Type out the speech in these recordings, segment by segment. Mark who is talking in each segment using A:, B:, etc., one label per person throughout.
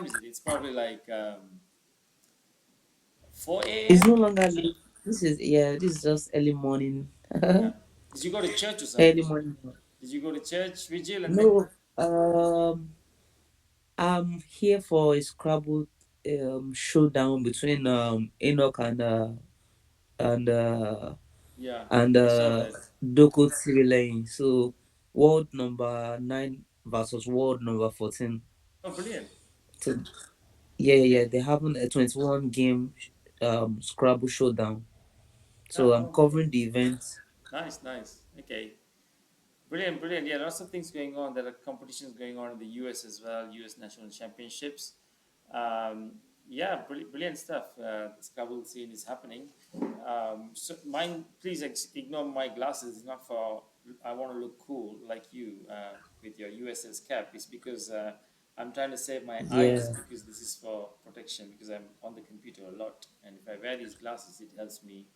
A: time is it? It's probably like 4
B: It's
A: a.m.
B: no longer late. This is just early morning.
A: Yeah. Did you go to church or
B: Early
A: something?
B: morning.
A: Did you go to church vigil and then?
B: No, I'm here for a Scrabble showdown between Enoch and uh
A: Yeah,
B: and
A: I saw
B: uh
A: that.
B: Doko Lane. So world number 9 versus world number 14.
A: Oh, brilliant.
B: So yeah, they're having a 21 game Scrabble showdown. So I'm
A: Oh, okay.
B: covering the event.
A: Nice, nice. Okay. Brilliant, brilliant. Yeah, lots of things going on. There are competitions going on in the US as well, US National Championships. Yeah, brilliant stuff. The Scrabble scene is happening. So mine, please ignore my glasses. It's not for, I want to look cool like you with your USS cap. It's because I'm trying to save my eyes
B: Yeah,
A: because this is for protection because I'm on the computer a lot. And if I wear these glasses, it helps me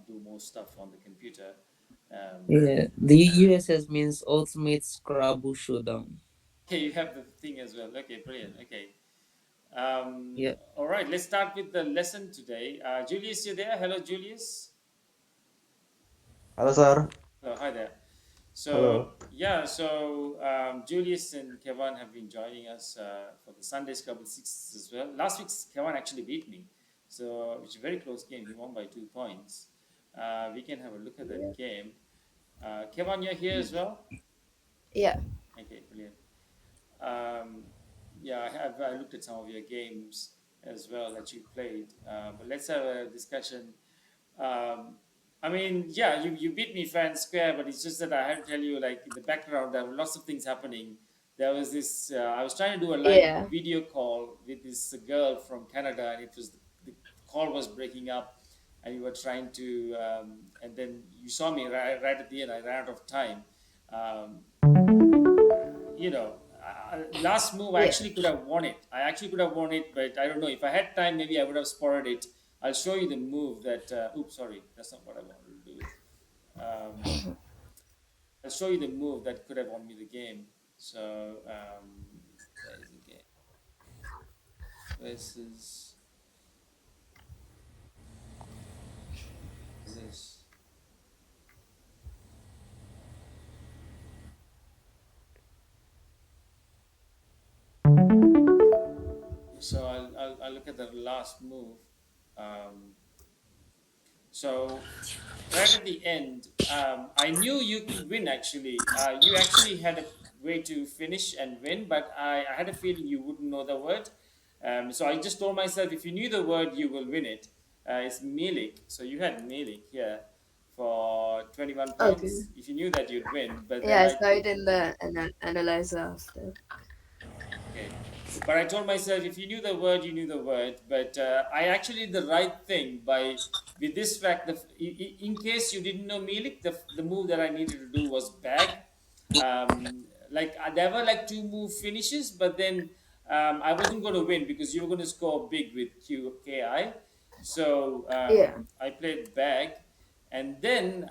A: do more stuff on the computer. Um,
B: yeah. The USS means Ultimate Scrabble Showdown.
A: Okay, you have the thing as well. Okay, brilliant. Okay.
B: Yeah.
A: All right, let's start with the lesson today. Julius, you there? Hello, Julius.
C: Halo, Sir.
A: Hello, hi there. So,
C: Halo.
A: yeah, so Julius and Kevin have been joining us for the Sunday Scrabble 6 as well. Last week, Kevin actually beat me. So, it's a very close game. He won by 2 points. We can have a look at
D: Yeah.
A: that game. Kevin, you're here as well?
D: Yeah.
A: Okay, brilliant. Um, yeah, I looked at some of your games as well that you played. But let's have a discussion. Um, I mean, yeah, you beat me fair and square, but it's just that I had to tell you, like in the background, there were lots of things happening. There was this. I was trying to do a live
D: Yeah.
A: video call with this girl from Canada, and it was the call was breaking up, and you were trying to, and then you saw me right at the end. I ran out of time. Um, last move I
D: Yeah.
A: actually could have won it. I actually could have won it, but I don't know. If I had time, maybe I would have spotted it. I'll show you the move that. Oops, sorry, that's not what I wanted to do. I'll show you the move that could have won me the game. So where is the game? Versus this. So I'll look at the last move. Um, so right at the end, I knew you could win actually. You actually had a way to finish and win, but I had a feeling you wouldn't know the word. So I just told myself if you knew the word, you will win it. It's Melik. So you had Melik here for 21
D: Okay.
A: points. If you knew that, you'd win. But
D: Yeah,
A: then
D: I
A: I
D: saw it in the analyzer after.
A: Okay. But I told myself, if you knew the word, you knew the word. But I actually did the right thing by, with this fact, in case you didn't know Milik, the move that I needed to do was bag. There were like two move finishes, but then I wasn't going to win because you were going to score big with QKI. So
D: Yeah.
A: I played bag, and then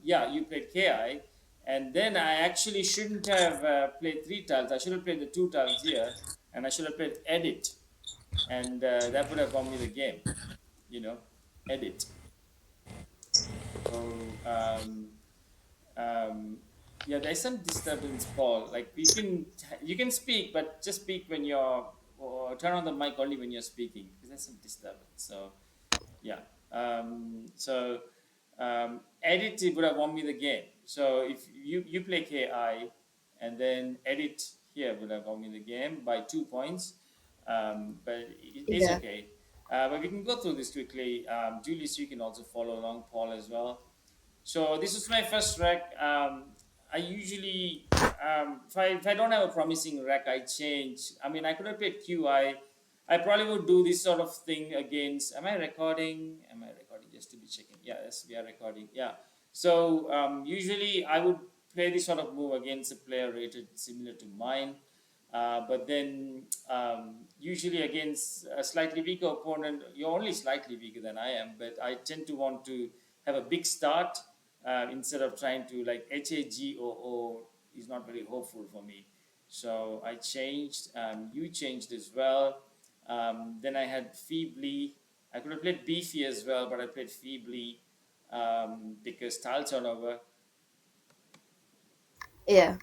A: yeah, you played KI, and then I actually shouldn't have played three tiles. I should have played the two tiles here, and I should have played edit, and that would have won me the game. You know, edit. So um, yeah, there's some disturbance, Paul. Like you can speak, but just speak when you're or turn on the mic only when you're speaking because there's some disturbance. So yeah. Edit it would have won me the game. So if you play KI, and then edit here would have won me the game by 2 points. But it's
D: Yeah.
A: okay. But we can go through this quickly. Julius, you can also follow along. Paul as well. So this is my first rack. I usually, if I don't have a promising rack, I change. I mean, I could have played QI. I probably would do this sort of thing against. Am I recording? Am I recording? Just to be checking. Yeah, yes, we are recording. Yeah. So usually I would play this sort of move against a player rated similar to mine. But then usually against a slightly weaker opponent, you're only slightly weaker than I am, but I tend to want to have a big start instead of trying to like HAGOO is not very hopeful for me. So I changed. You changed as well. Then I had feebly. I could have played beefy as well, but I played feebly because tile turnover.
D: Yeah.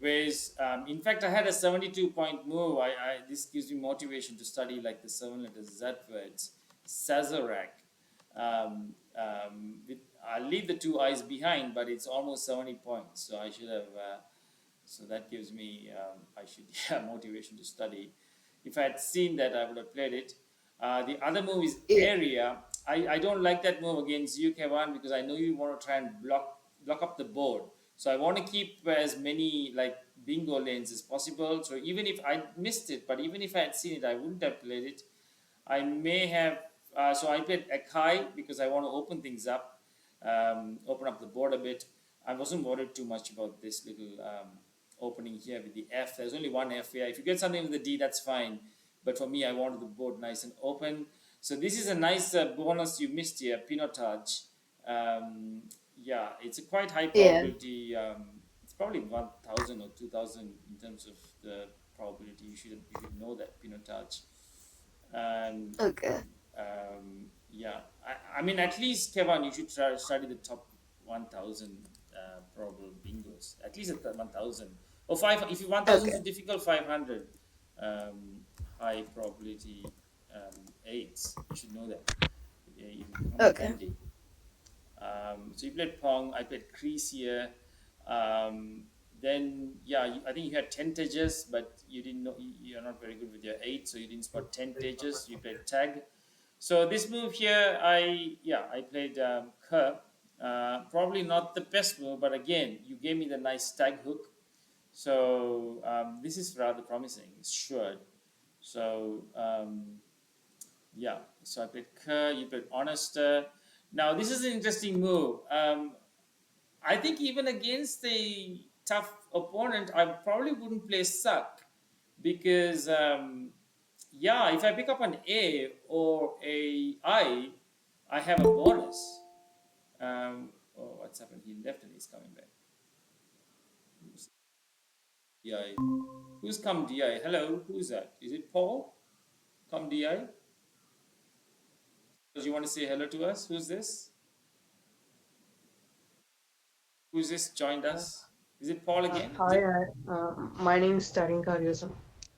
A: Whereas, in fact, I had a 72-point move. This gives me motivation to study like the seven-letter Z words. Sazerac. I'll leave the two eyes behind, but it's almost 70 points. So I should have. So that gives me, I should, yeah, motivation to study. If I had seen that, I would have played it. The other move is
D: Yeah.
A: area. I don't like that move against you, Kevin, because I know you want to try and block up the board. So I want to keep as many like bingo lanes as possible. So even if I missed it, but even if I had seen it, I wouldn't have played it. I may have. So I played Akai because I want to open things up, open up the board a bit. I wasn't worried too much about this little opening here with the F. There's only one F here. If you get something with the D, that's fine. But for me, I wanted the board nice and open. So this is a nice bonus you missed here, Pinotage. Um, yeah, it's a quite high
D: Yeah.
A: probability. It's probably 1,000 or 2,000 in terms of the probability. You should know that Pinotage. And
D: Okay.
A: yeah, I mean, at least Kevin, you should try study the top 1,000 probable bingos. At least at the 1,000 or five. If you 1,000 is
D: Okay.
A: difficult, 500 high probability eights. You should know that. Yeah, it will come in
D: Okay.
A: handy. So you played Pong. I played Crease here. Um, then yeah, I think you had 10 tedges, but you didn't know you're not very good with your eight, so you didn't spot 10 tedges. You played tag. So this move here, I played Kerr. Probably not the best move, but again, you gave me the nice tag hook. So this is rather promising. It's sure. So yeah, so I played Kerr. You played Honester. Now this is an interesting move. I think even against a tough opponent, I probably wouldn't play Suck because yeah, if I pick up an A or a I have a bonus. Oh, what's happened? He left and he's coming back. Who's DI? Who's come DI? Hello, who's that? Is it Paul? Come DI? Do you want to say hello to us? Who's this? Who's this joined us? Is it Paul again? Is
E: Hi,
A: it?
E: my name is Tarin Karyasam.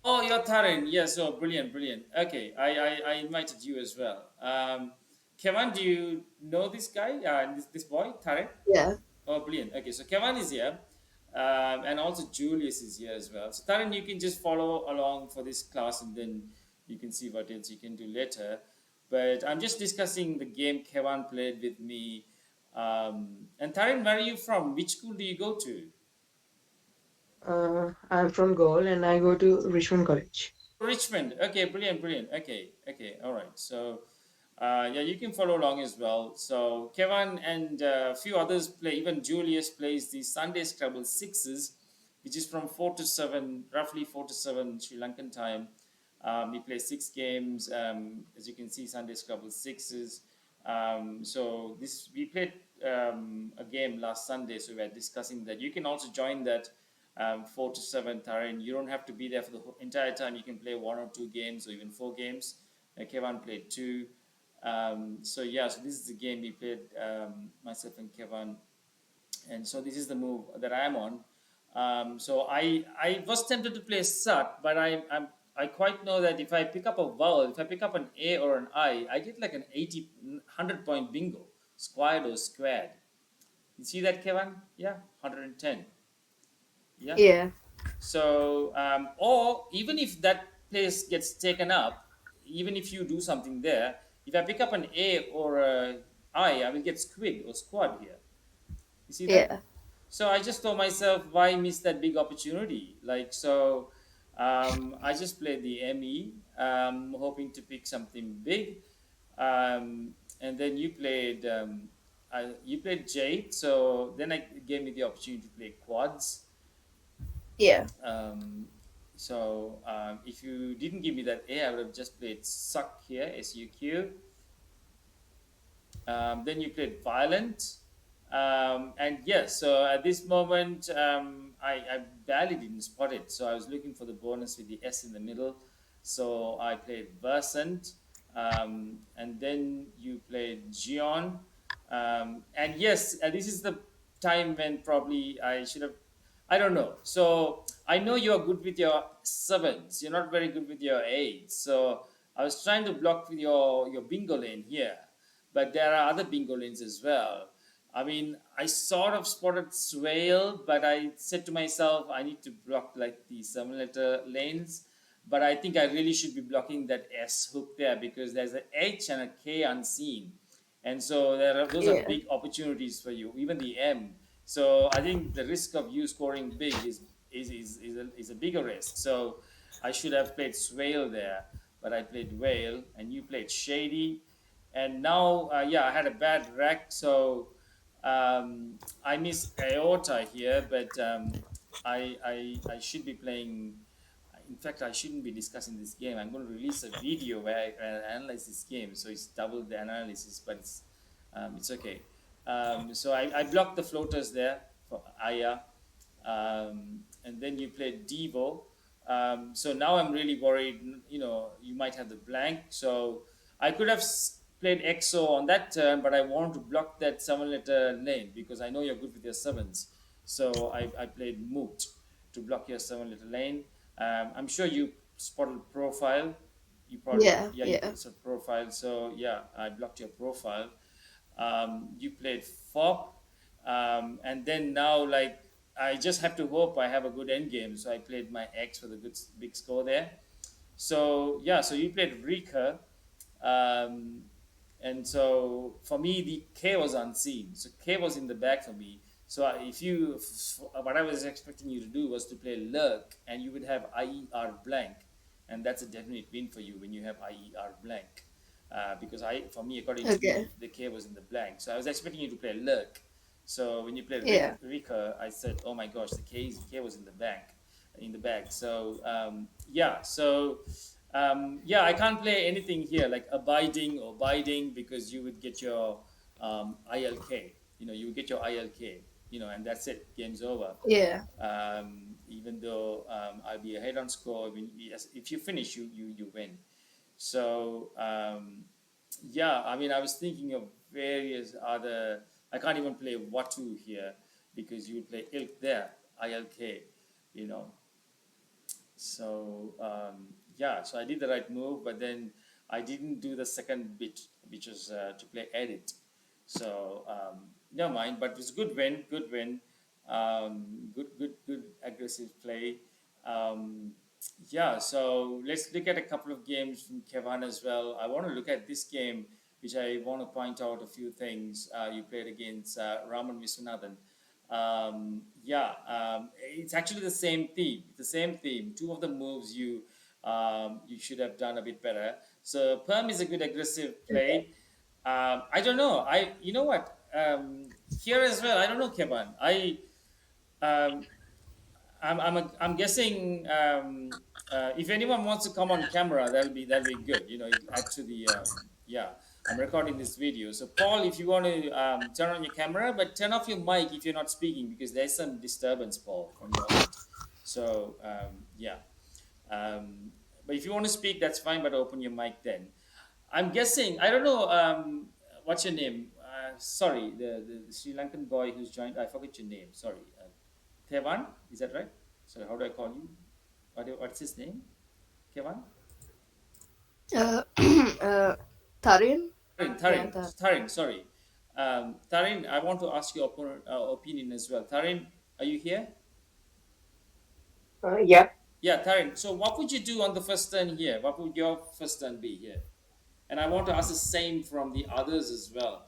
A: Oh, you're Taran. Yes, oh, brilliant, brilliant. Okay, I invited you as well. Kevin, do you know this guy? This boy, Taran?
D: Yeah.
A: Oh, brilliant. Okay, so Kevin is here, and also Julius is here as well. So Taran, you can just follow along for this class, and then you can see what else you can do later. But I'm just discussing the game Kevin played with me. And Taran, where are you from? Which school do you go to?
E: I'm from Gaul and I go to Richmond College.
A: Richmond. Okay, brilliant, brilliant. Okay, okay, all right. So, yeah, you can follow along as well. So, Kevin and a few others play. Even Julius plays the Sunday Scrabble sixes, which is from 4 to 7, roughly 4 to 7 Sri Lankan time. We play 6 games. As you can see, Sunday Scrabble sixes. So this we played a game last Sunday, so we are discussing that. You can also join that 4 to 7 Taran. You don't have to be there for the entire time. You can play 1 or 2 games or even 4 games. Kevin played 2. So yeah, so this is the game we played, myself and Kevin, and so this is the move that I'm on. So I was tempted to play Sut, but I quite know that if I pick up a vowel, if I pick up an A or an I get like an 80, 100 point bingo, squared or squared. You see that, Kevin? Yeah, 110. Yeah.
D: Yeah.
A: So, or even if that place gets taken up, even if you do something there, if I pick up an A or a I will get squid or squad here. You see that?
D: Yeah.
A: So I just told myself, why miss that big opportunity? Like, so I just played the ME, hoping to pick something big. And then you played Jade. So then it gave me the opportunity to play quads.
D: Yeah.
A: Um, so if you didn't give me that A, I would have just played Suck here, SUQ. Then you played Violent. And yes, so at this moment, I barely didn't spot it. So I was looking for the bonus with the S in the middle. So I played Versant, and then you played Gion. And yes, this is the time when probably I should have. I don't know. So I know you're good with your sevens. You're not very good with your eights. So I was trying to block with your bingo lane here, but there are other bingo lanes as well. I mean, I sort of spotted Swale, but I said to myself, I need to block like the simulator lanes. But I think I really should be blocking that S hook there because there's an H and a K unseen. And so those are
D: Yeah.
A: big opportunities for you, even the M. So I think the risk of you scoring big is a bigger risk. So I should have played Swale there, but I played Whale, and you played Shady. And now, yeah, I had a bad rack, so I miss Aorta here, but I should be playing. In fact, I shouldn't be discussing this game. I'm going to release a video where I analyze this game, so it's double the analysis, but it's okay. So I blocked the floaters there for Aya, and then you played Devo. So now I'm really worried. You know, you might have the blank. So I could have played EXO on that turn, but I want to block that seven-letter lane because I know you're good with your sevens. So I played Moot to block your seven-letter lane. I'm sure you spotted profile. You probably,
D: Yeah.
A: yeah, you
D: Yeah.
A: saw profile. So yeah, I blocked your profile. You played FOP, and then now like I just have to hope I have a good end game. So I played my X for the good big score there. So yeah, so you played Rika, um, and so for me the K was unseen. So K was in the back for me. So if you, what I was expecting you to do was to play Lurk, and you would have IER blank, and that's a definite win for you when you have IER blank. Because for me, according to
D: Okay.
A: me, the K was in the blank. So I was expecting you to play Lurk. So when you played
D: Yeah.
A: Rika, I said, "Oh my gosh, the K was in the bank, in the bag." So yeah, so yeah, I can't play anything here like abiding or biding because you would get your ILK. You know, you would get your ILK. You know, and that's it. Game's over.
D: Yeah.
A: Even though I'll be ahead on score, when, yes, if you finish, you win. So yeah, I mean, I was thinking of various other. I can't even play Watu here because you would play Ilk there, ILK, you know. So yeah, so I did the right move, but then I didn't do the second bit, which was to play edit. So never mind, but it's good win, good win, good aggressive play. Um, yeah, so let's look at a couple of games from Kevin as well. I want to look at this game, which I want to point out a few things. You played against Raman Viswanathan. Yeah, it's actually the same theme. The same theme. Two of the moves you should have done a bit better. So Perm is a good aggressive
D: Okay.
A: play. I don't know. You know what? Here as well. I don't know, Kevin. Um, I'm guessing if anyone wants to come on camera, that'll be good. You know, it'll add to the yeah. I'm recording this video, so Paul, if you want to turn on your camera, but turn off your mic if you're not speaking because there's some disturbance, Paul, from your end. So yeah, um, but if you want to speak, that's fine. But open your mic then. I'm guessing. I don't know. What's your name? Sorry, the Sri Lankan boy who's joined. I forget your name. Sorry. Thevan, is that right? So how do I call you? What's his name? Kevan?
D: Uh, uh, Tarin?
A: Tarin,
D: Yeah,
A: Tarin, Tarin, sorry. Tarin, I want to ask your opinion as well. Tarin, are you here?
E: Yeah.
A: Yeah, Tarin. So what would you do on the first turn here? What would your first turn be here? And I want to ask the same from the others as well.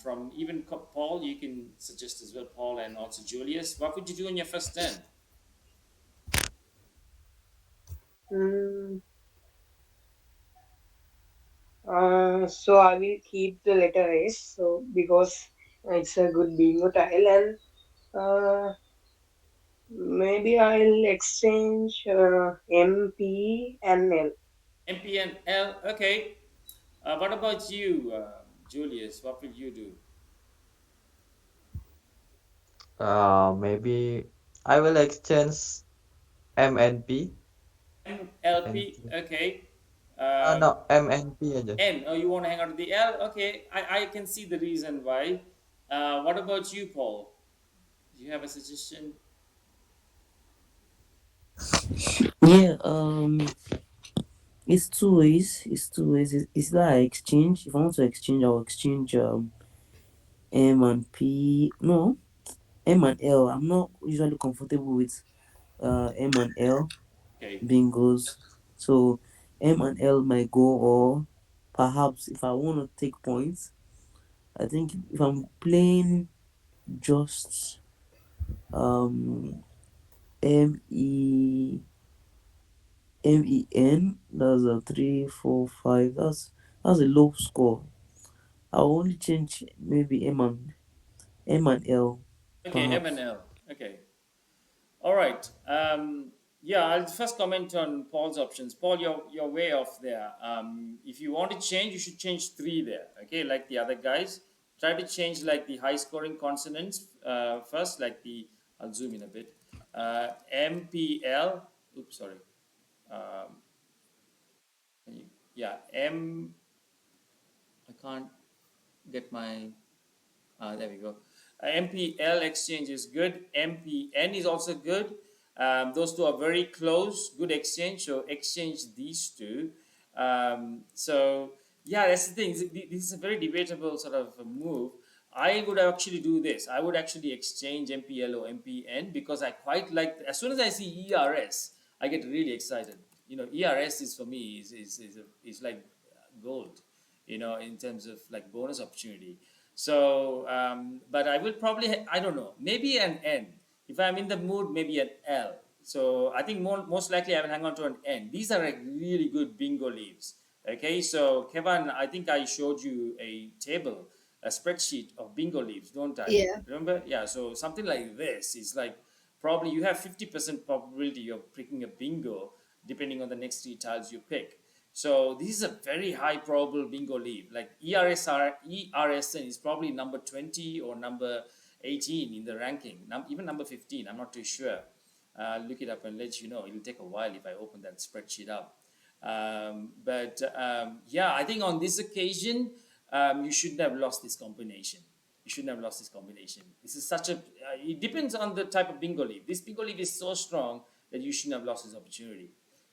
A: From even Paul, you can suggest as well, Paul and also Julius. What would you do on your first turn?
E: Mm, so I will keep the letter S. So because it's a good bingo tile, and maybe I'll exchange M, P, and L.
A: MPNL. Okay. What about you, Julius? What will you do?
C: Maybe I will exchange MNP and
A: MLP, okay.
C: no
A: Um,
C: MNP aja.
A: N, oh, you want to hang out at the L? Okay, I can see the reason why. What about you, Paul? Do you have a suggestion?
B: Yeah, it's two ways. It's two ways. It's that I exchange. If I want to exchange, I'll exchange M and P. No, M and L. I'm not usually comfortable with M and L
A: Okay,
B: bingos. So M and L might go, or perhaps if I want to take points, I think if I'm playing just um MEN, that's a 3 4 5. That's a low score. I'll only change maybe M and L,
A: okay, M and
B: perhaps.
A: L. Okay, all right. Yeah, I'll first comment on Paul's options. Paul, you're way off there. If you want to change, you should change three there. Okay, like the other guys. Try to change like the high scoring consonants first, like the. I'll zoom in a bit. MPL. Oops, sorry. Um, yeah, I can't get my. There we go. MPL exchange is good. MPN is also good. Those two are very close. Good exchange. So exchange these two. So yeah, that's the thing. This is a very debatable sort of a move. I would actually do this. I would actually exchange MPL or MPN because I quite like. As soon as I see ERS, I get really excited. You know, ERS is for me is like gold. You know, in terms of like bonus opportunity. So, but I will probably, I don't know, maybe an N. If I'm in the mood, maybe an L. So I think most likely I will hang on to an N. These are like really good bingo leaves. Okay, so Kevin, I think I showed you a table, a spreadsheet of bingo leaves, don't I?
D: Yeah.
A: Remember? Yeah, so something like this is like probably you have 50% probability of picking a bingo depending on the next three tiles you pick. So this is a very high probable bingo leave. Like ERSN is probably number 20 or number 18 in the ranking, even number 15. I'm not too sure. Look it up and let you know. It'll take a while if I open that spreadsheet up. But yeah, I think on this occasion, you shouldn't have lost this combination. You shouldn't have lost this combination. This is such a. It depends on the type of bingo leaf. This bingo leaf is so strong that you shouldn't have lost this opportunity.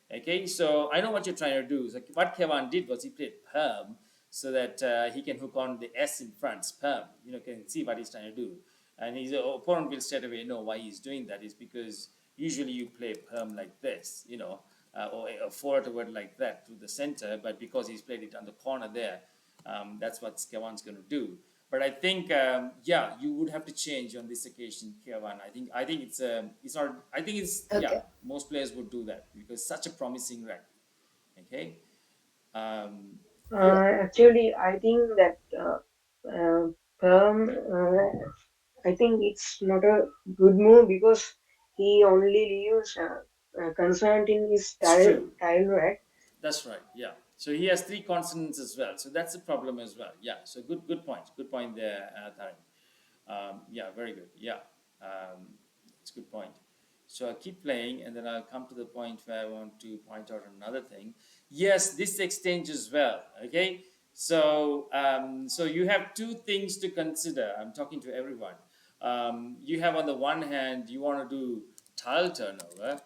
A: Okay, so I know what you're trying to do. So what Kevin did was he played perm so that he can hook on the S in front, perm. You know, can see what he's trying to do, and his opponent will straight away know why he's doing that. Is because usually you play perm like this, you know, or a forward word like that to the center, but because he's played it on the corner there, that's what Kevin's going to do. But I think, yeah, you would have to change on this occasion, Kevin. I think it's not. I think it's yeah.
D: Okay.
A: Most players would do that because such a promising rack. Okay. Um,
D: Yeah.
E: Actually, I think that Perm, I think it's not a good move because he only leaves consonant in his
A: it's true.
E: tile rack.
A: That's right. Yeah. So he has three consonants as well. So that's a problem as well. Yeah. So good point. Good point there, Taran. Yeah, very good. Yeah, it's a good point. So I'll keep playing and then I'll come to the point where I want to point out another thing. Yes, this exchange as well. Okay, so you have two things to consider. I'm talking to everyone. You have on the one hand you want to do tile turnover.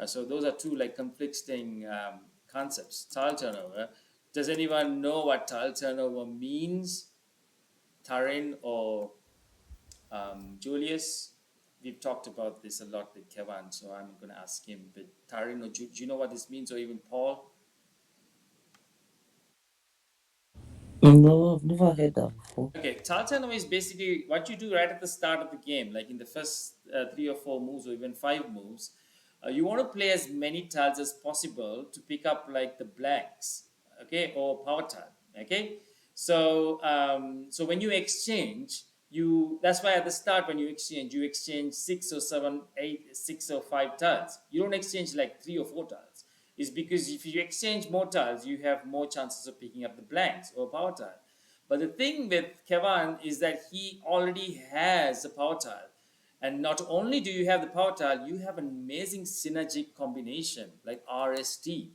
A: So those are two like conflicting concepts. Tile turnover. Does anyone know what tile turnover means, Tarin or Julius? We've talked about this a lot with Kevin, so I'm going to ask him. But Tarin, or do you know what this means, or even Paul?
B: No, I've never heard that before.
A: Okay, Taltano is basically what you do right at the start of the game, like in the first three or four moves, or even five moves. You want to play as many tiles as possible to pick up like the blanks, okay, or power tile, okay. So when you exchange, you that's why at the start when you exchange six or seven, eight, six or five tiles. You don't exchange like three or four tiles. It's because if you exchange more tiles, you have more chances of picking up the blanks or power tile. But the thing with Kevin is that he already has a power tile. And not only do you have the power tile, you have an amazing synergic combination like RST.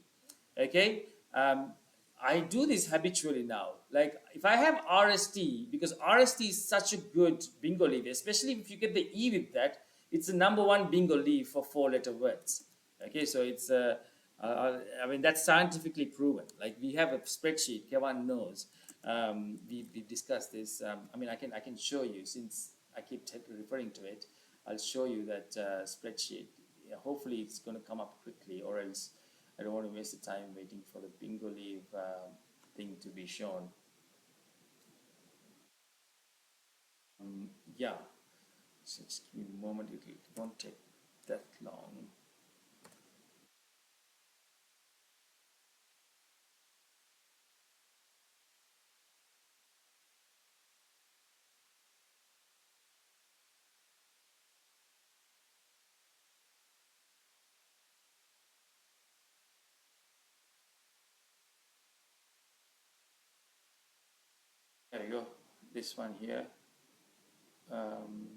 A: Okay, I do this habitually now. Like if I have RST, because RST is such a good bingo leaf, especially if you get the E with that, it's the number one bingo leaf for four-letter words. Okay, so it's I mean that's scientifically proven. Like we have a spreadsheet. Kevin knows. We discussed this. I mean I can show you since I keep referring to it. I'll show you that spreadsheet. Yeah, hopefully it's going to come up quickly, or else I don't want to waste the time waiting for the bingo leave thing to be shown. Yeah, so just give me a moment. It won't take that long. There you go. This one here. Um,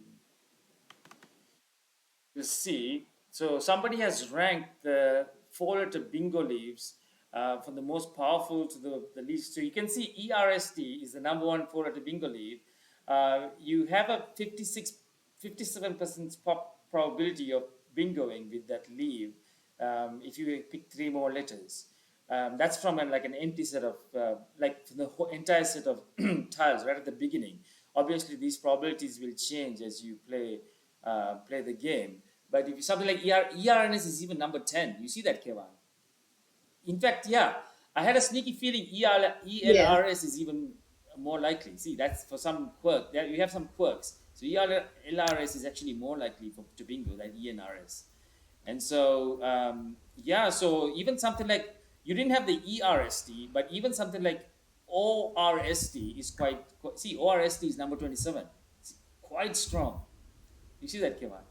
A: you see, so somebody has ranked the four-letter bingo leaves from the most powerful to the least. So you can see ERST is the number one four-letter bingo leaf. You have a 57% probability of bingoing with that leaf if you pick three more letters. That's from like an empty set of like the whole entire set of tiles right at the beginning. Obviously, these probabilities will change as you play the game. But if something like ERNS is even number 10, you see that, Kevan? In fact, yeah, I had a sneaky feeling
D: Yeah.
A: ELRS is even more likely. See, that's for some quirk. There you have some quirks. So ELRS is actually more likely to bingo than ENRS. And so, yeah, so even something like, you didn't have the ERST, but even something like ORST is see, ORST is number 27. It's quite strong. You see that, Kevan?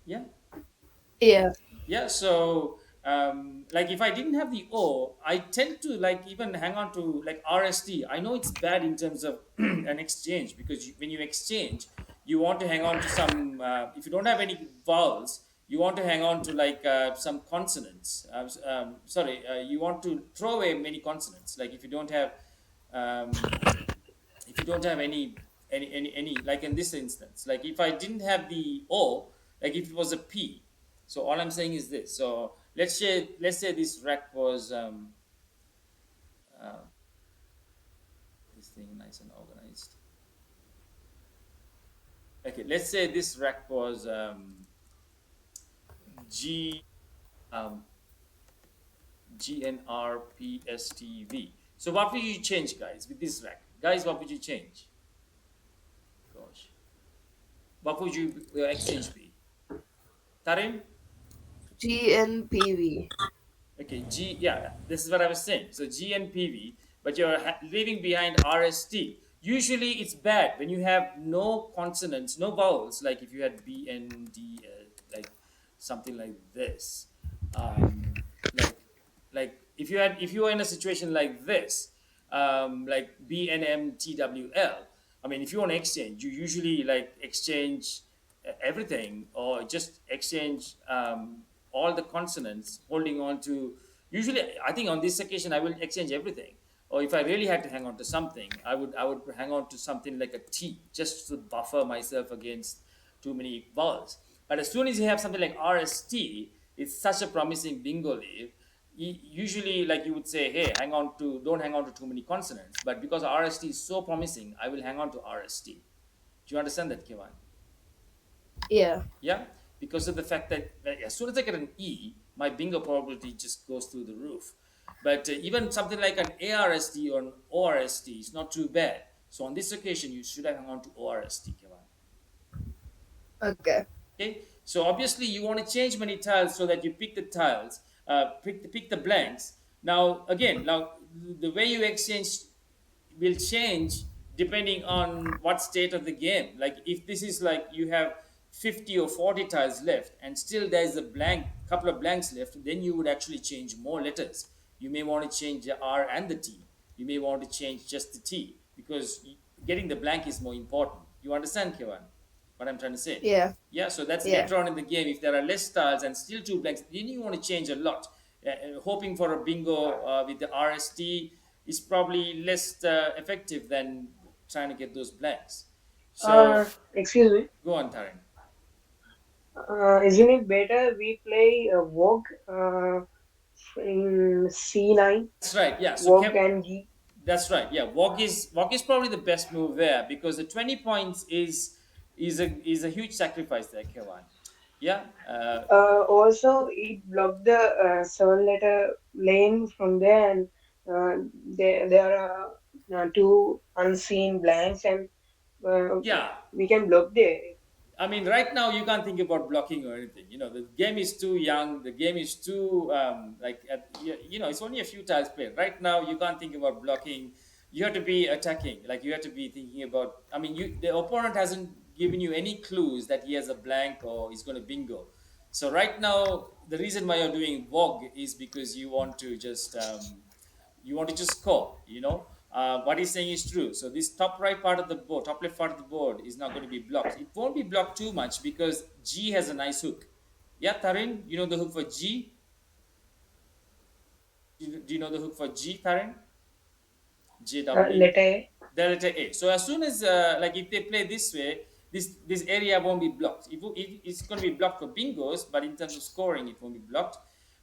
A: Yeah.
D: Yeah.
A: Yeah, so like if I didn't have the O, I tend to like even hang on to like RST. I know it's bad in terms of an exchange because when you exchange, you want to hang on to some. If you don't have any vowels, you want to hang on to like some consonants. Sorry, you want to throw away many consonants. Like um, if you don't have any like in this instance, like if I didn't have the O, like if it was a P, so all I'm saying is this. So let's say this rack was uh, this thing nice and organized. Okay, let's say this rack was G um, GNRPSTV. So what would you change, guys, with this rack? Guys, what would you change? Gosh, what would you exchange be? Tarim?
D: GNPV.
A: Okay, yeah, this is what I was saying. So G and PV, but you're leaving behind RST. Usually it's bad when you have no consonants, no vowels, like if you had B and D, like something like this. Um, like, if you were in a situation like this, like B N M T W L. I mean, if you want to exchange, you usually like exchange everything or just exchange all the consonants, holding on to. Usually, I think on this occasion I will exchange everything. Or if I really had to hang on to something, I would hang on to something like a T just to buffer myself against too many vowels. But as soon as you have something like RST, it's such a promising bingo leaf. Usually, like you would say, hey, don't hang on to too many consonants. But because RST is so promising, I will hang on to RST. Do you understand that, Kivan?
D: Yeah.
A: Yeah, because of the fact that as soon as I get an E, my bingo probability just goes through the roof. But even something like an ARST or an ORST is not too bad. So on this occasion, you should have hung on to ORST, Kevin.
D: Okay.
A: Okay, so obviously you want to change many tiles so that you pick the tiles, pick the blanks. Now the way you exchange will change depending on what state of the game. Like if this is like you have 50 or 40 tiles left and still there's a couple of blanks left, then you would actually change more letters. You may want to change the R and the T. You may want to change just the T because getting the blank is more important. You understand, Kevan? What I'm trying to say.
D: Yeah.
A: Yeah, so that's
D: Yeah.
A: later on in the game. If there are less tiles and still two blanks, then you want to change a lot. Hoping for a bingo with the RST is probably less effective than trying to get those blanks. So
E: Excuse me.
A: go on, Taran.
E: Isn't it better we play Vogue in C9?
A: That's right. Yeah. So
E: Vogue
A: Kev,
E: and G.
A: that's right. Yeah, walk is probably the best move there because the 20 points is a huge sacrifice there, Kevin. Yeah.
E: Also, it blocked the seven-letter lane from there, and there are two unseen blanks, and uh,
A: Yeah.
E: we can block there.
A: I mean, right now you can't think about blocking or anything. The game is too young. The game is too it's only a few tiles played. Right now you can't think about blocking. You have to be attacking. Like you have to be thinking about. I mean, the opponent hasn't given you any clues that he has a blank or he's going to bingo. So right now, the reason why you're doing Vogue is because you want to just score. What he's saying is true. So this top right part of the board, top left part of the board is not going to be blocked. It won't be blocked too much because G has a nice hook. Yeah, Tarin, you know the hook for G. Do you know the hook for G, Tarin? J double E.
E: Letter A.
A: The letter A. So as soon as like if they play this way, this area won't be blocked. It's going to be blocked for bingos, but in terms of scoring, it won't be blocked.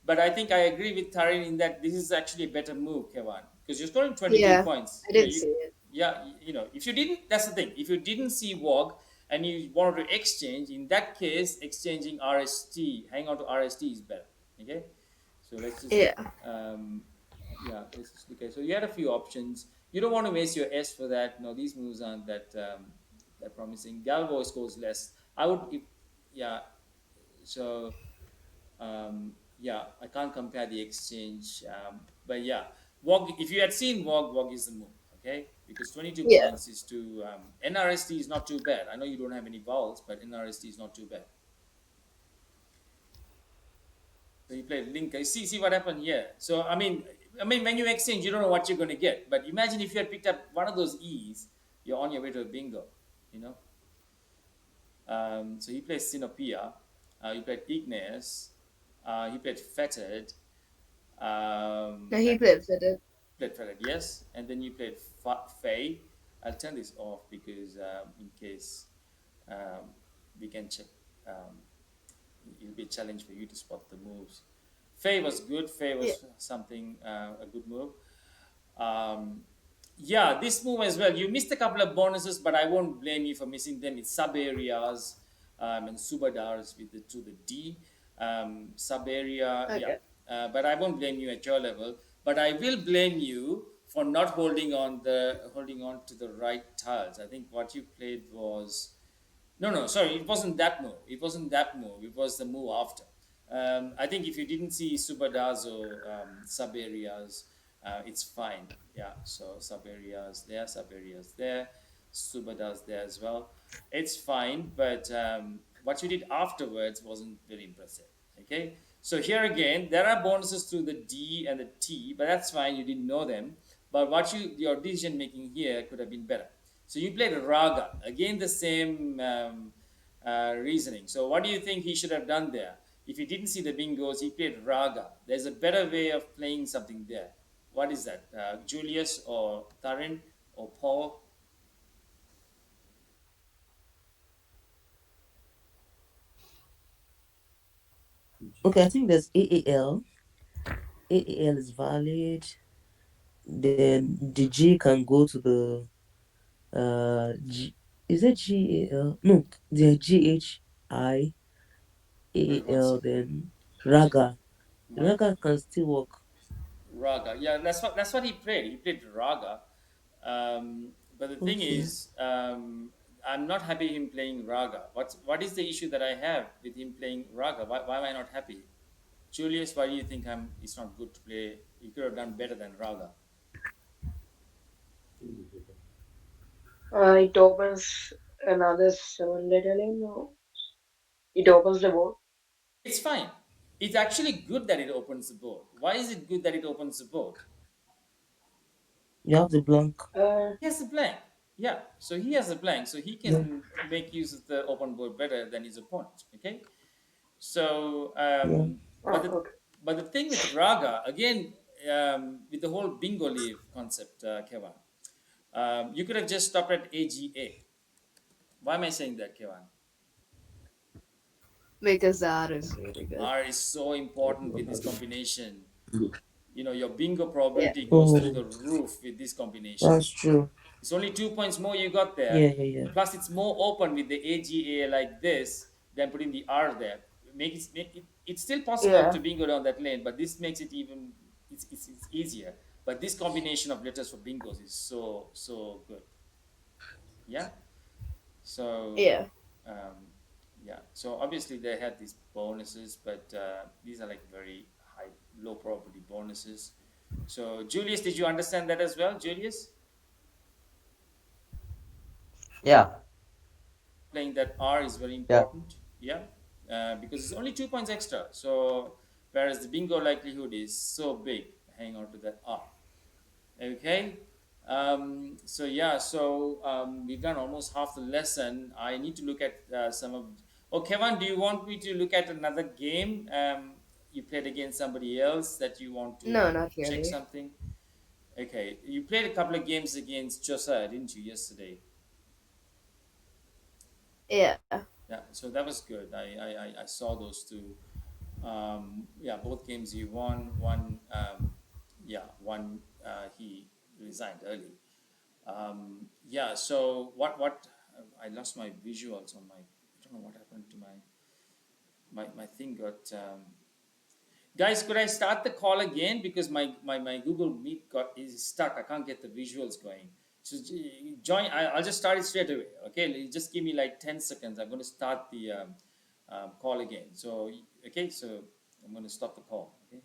A: But I think I agree with Tarin in that this is actually a better move, Kevin, because you're scoring 22
D: Yeah.
A: points.
D: I did see it.
A: Yeah, if you didn't, that's the thing. If you didn't see WOG and you wanted to exchange, in that case, exchanging RST, hang on to RST is better. Okay, so let's just
D: Yeah.
A: um, yeah, let's just look at. So you had a few options. You don't want to waste your S for that. No, these moves aren't that promising. Galvo scores less. I would, if, yeah. So yeah, I can't compare the exchange. But yeah, Wog. If you had seen Wog is the move. Okay, because 22
D: Yeah.
A: points is too. NRST is not too bad. I know you don't have any vowels, but NRST is not too bad. So you played Link. See what happened here. So I mean, when you exchange, you don't know what you're going to get. But imagine if you had picked up one of those E's, you're on your way to a bingo. You know. So he played Sinopia. He played Igneous. He played Fettered.
D: No, he
A: And
D: played with it.
A: played Fettered, yes. And then you played Faye. I'll turn this off because in case um, we can check. Um, it'll be a challenge for you to spot the moves. Faye was good. Faye
D: Yeah.
A: was something a good move. Um, yeah, this move as well. You missed a couple of bonuses, but I won't blame you for missing them. It's sub areas and subadars with the to the D sub area. Yeah,
D: Okay.
A: but I won't blame you at your level. But I will blame you for not holding on to the right tiles. I think what you played was no, no, sorry, it wasn't that move. It wasn't that move. It was the move after. I think if you didn't see Subadazo sub areas, it's fine. Yeah, so sub areas there, Subadas there as well. It's fine, but what you did afterwards wasn't very impressive. Okay, so here again, there are bonuses through the D and the T, but that's fine. You didn't know them. But your decision making here could have been better. So you played Raga. Again, the same reasoning. So what do you think he should have done there? If he didn't see the bingos, he played Raga. There's a better way of playing something there. What is that? Julius or Tarin or Paul?
B: Okay, I think there's AAL. AAL is valid. Then the G can go to the G. Is it GAL? No, the
A: Wait one
B: GHIAAL.
A: second.
B: Then
A: G-
B: Raga.
A: my
B: Raga can still work.
A: Raga. Yeah, that's what he played. He played Raga. But the thing
B: Okay.
A: is, I'm not happy him playing Raga. What is the issue that I have with him playing Raga? Why am I not happy? Julius, why do you think it's not good to play? He could have done better than Raga.
E: It opens another seven-letter lane. No, it opens the board.
A: It's fine. It's actually good that it opens the board. Why is it good that it opens the board?
B: You have the blank.
E: Uh,
A: He has the blank. Yeah, so he has a blank, so he
B: Yeah,
A: can make use of the open board better than his opponent. Okay, so
B: yeah.
A: but
E: Ah,
A: the
E: okay.
A: but the thing with Raga again, with the whole bingo leave concept, Kevin, you could have just stopped at AGA. Why am I saying that, Kevin?
D: Because the R is really good.
A: R is so important with this combination. You know, your bingo
D: Yeah.
A: probability goes through
B: Oh,
A: the roof with this combination.
B: that's true.
A: It's only 2 points more you got there.
B: Yeah, yeah, yeah.
A: Plus, it's more open with the AGA like this than putting the R there. It's still possible
D: Yeah.
A: to bingo down that lane, but this makes it even it's easier. But this combination of letters for bingos is so good. Yeah. So
D: Yeah.
A: um, yeah. So obviously they had these bonuses, but these are like very high, low probability bonuses. So Julius, did you understand that as well, Julius?
C: Yeah,
A: Playing that R is very
C: yeah.
A: important. Yeah, because it's only 2 points extra. So whereas the bingo likelihood is so big, hang on to that R. Okay. So yeah, so we've done almost half the lesson. I need to look at some of. Oh, Kevin, do you want me to look at another game? You played against somebody else that you want to
D: No, not
A: check
D: really.
A: something. Okay, you played a couple of games against Josiah, didn't you, yesterday?
D: Yeah.
A: Yeah, so that was good. I saw those two. Yeah, both games he won. One, yeah, one he resigned early. Yeah, so what I lost my visuals on my. I don't know what happened to my thing got. Guys, could I start the call again because my Google Meet got is stuck. I can't get the visuals going. So join. I'll just start it straight away. Okay, just give me like 10 seconds. I'm going to start the call again. So okay, so I'm going to stop the call. Okay.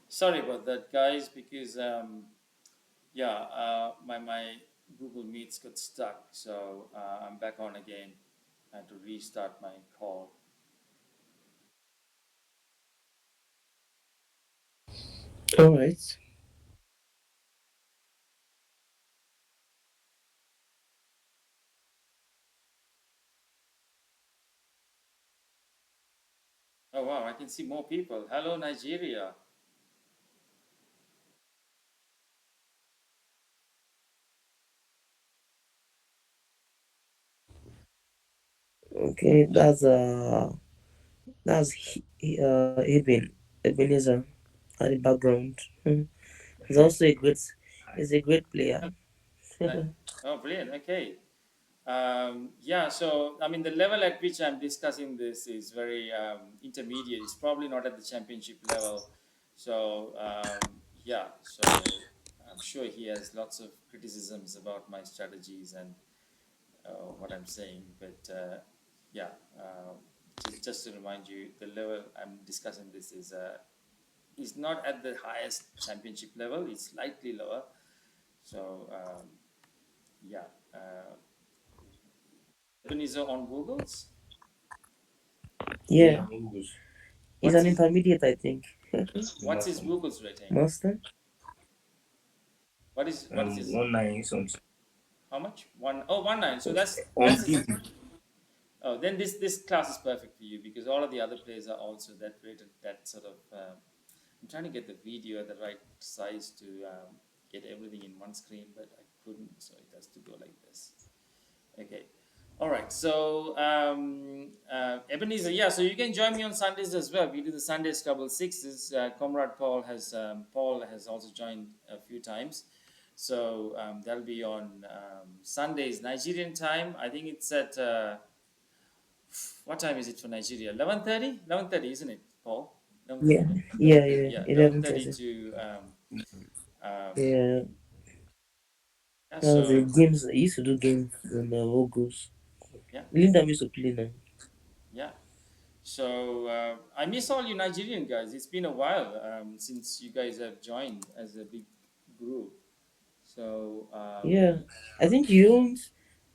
A: Sorry about that, guys, because yeah, my Google Meets got stuck, so I'm back on again. I had to restart my call.
B: All right.
A: Oh wow, I can see more people. Hello, Nigeria.
B: Okay, that's Ebenezer at the background. He's also a great. He's a great player.
A: Ni- Oh, brilliant. Okay. Yeah, so I mean, the level at which I'm discussing this is very intermediate. It's probably not at the championship level. So, yeah, so I'm sure he has lots of criticisms about my strategies and what I'm saying. But yeah, just to remind you, the level I'm discussing this is not at the highest championship level. It's slightly lower. So, yeah. Ebenezer on Google's.
B: Yeah, he's
A: What's
B: an
A: his
B: intermediate, I think.
A: What's his Google's rating?
B: Master.
A: What is his
F: 19 something.
A: how much? 1 oh 1 9. So
F: On
A: that's his
F: TV.
A: oh then this class is perfect for you because all of the other players are also that rated that sort of I'm trying to get the video at the right size to get everything in one screen, but I couldn't, so it has to go like this. Okay. All right. So, Ebenezer, yeah. So you can join me on Sundays as well. We do the Sunday Scrabble sixes. Comrade Paul has also joined a few times. So that'll be on Sundays Nigerian time. I think it's at what time is it for Nigeria? 11:30. 11:30, isn't it, Paul?
B: Yeah, yeah,
A: 11:30.
B: yeah.
A: Yeah, 11:30
B: 11:30.
A: to um,
B: Yeah,
A: yeah.
B: that was the
A: So
B: games. I used to do games on August.
A: yeah,
B: Linda used to play now.
A: yeah. So I miss all you Nigerian guys. It's been a while since you guys have joined as a big group. So
B: Yeah, I think you don't.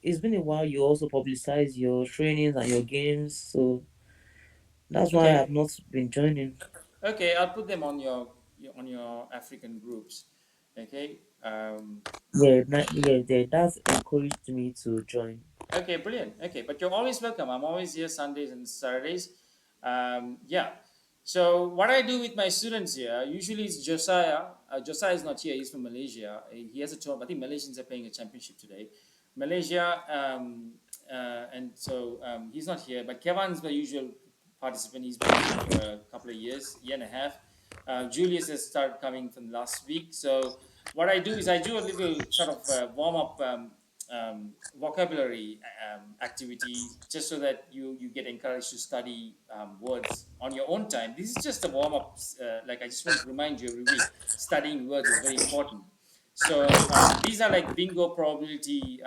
B: It's been a while. You also publicize your trainings and your games, so that's why I've
A: okay,
B: not been joining.
A: okay, I'll put them on on your African groups. Okay,
B: Yeah, yeah, that's encouraged me to join.
A: okay, brilliant. Okay, but you're always welcome. I'm always here Sundays and Saturdays. Yeah. So what I do with my students here, usually it's Josiah. Josiah is not here. He's from Malaysia. He has a tour. I think Malaysians are playing a championship today. Malaysia, and so he's not here. But Kevin's my usual participant. He's been here for a couple of years, year and a half. Julius has started coming from last week. So what I do is I do a little sort of warm up vocabulary activity just so that you get encouraged to study words on your own time. This is just a warm up. Like I just want to remind you every week, studying words is very important. So these are like bingo probability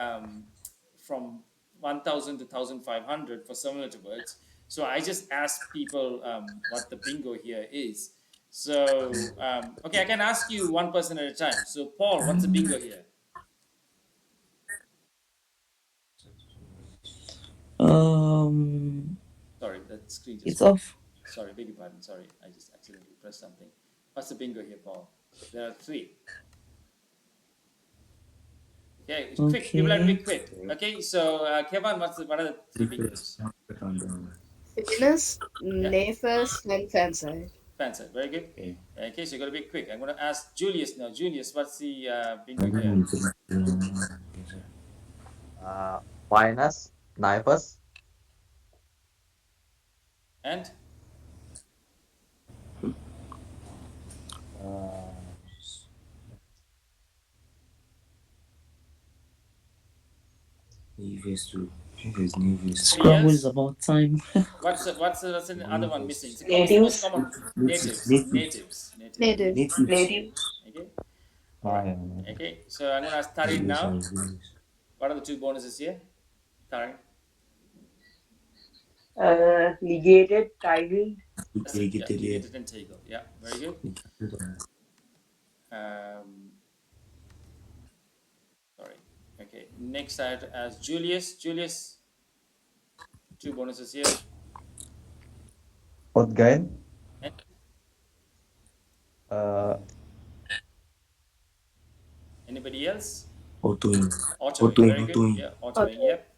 A: from 1000 to 1500 for similar to words. So I just ask people what the bingo here is. So okay, I can ask you one person at a time. So Paul, what's the bingo here?
B: Um,
A: Sorry, that screen just
B: it's
A: went.
B: off.
A: Sorry, beg your pardon. Sorry, I just accidentally pressed something. What's the bingo here, Paul? There are three. Okay, it's quick. People have to be
B: Okay.
A: quick. Okay, so Kevin, what are the three bingos?
D: Fitness,
A: Yeah,
D: Nefas, and Fanside.
A: fancy. Very good. Okay, so you got to be quick. I'm going to ask Julius now. Julius, what's the bingo here?
C: Uh, Minus, Nivus,
A: And anybody
B: Scrabble is
A: else?
B: about time.
A: What's the other one missing? It's the most
E: Natives,
A: common. Natives.
B: Native.
E: natives.
A: Okay. All right. Okay. So I'm going to ask Tarin now. What are the two bonuses here? Tarin.
E: Ligated, titled.
A: That's it. Yeah, legated and tagle. Yeah, very good. Um, sorry. Okay. Next I have to ask Julius. Julius, two bonuses here.
C: Outgain,
A: And
C: uh,
A: anybody else?
B: Autoing.
A: Autoing. Very good.
B: Autoing.
A: Yeah, autoing.
D: Okay.
A: Yep.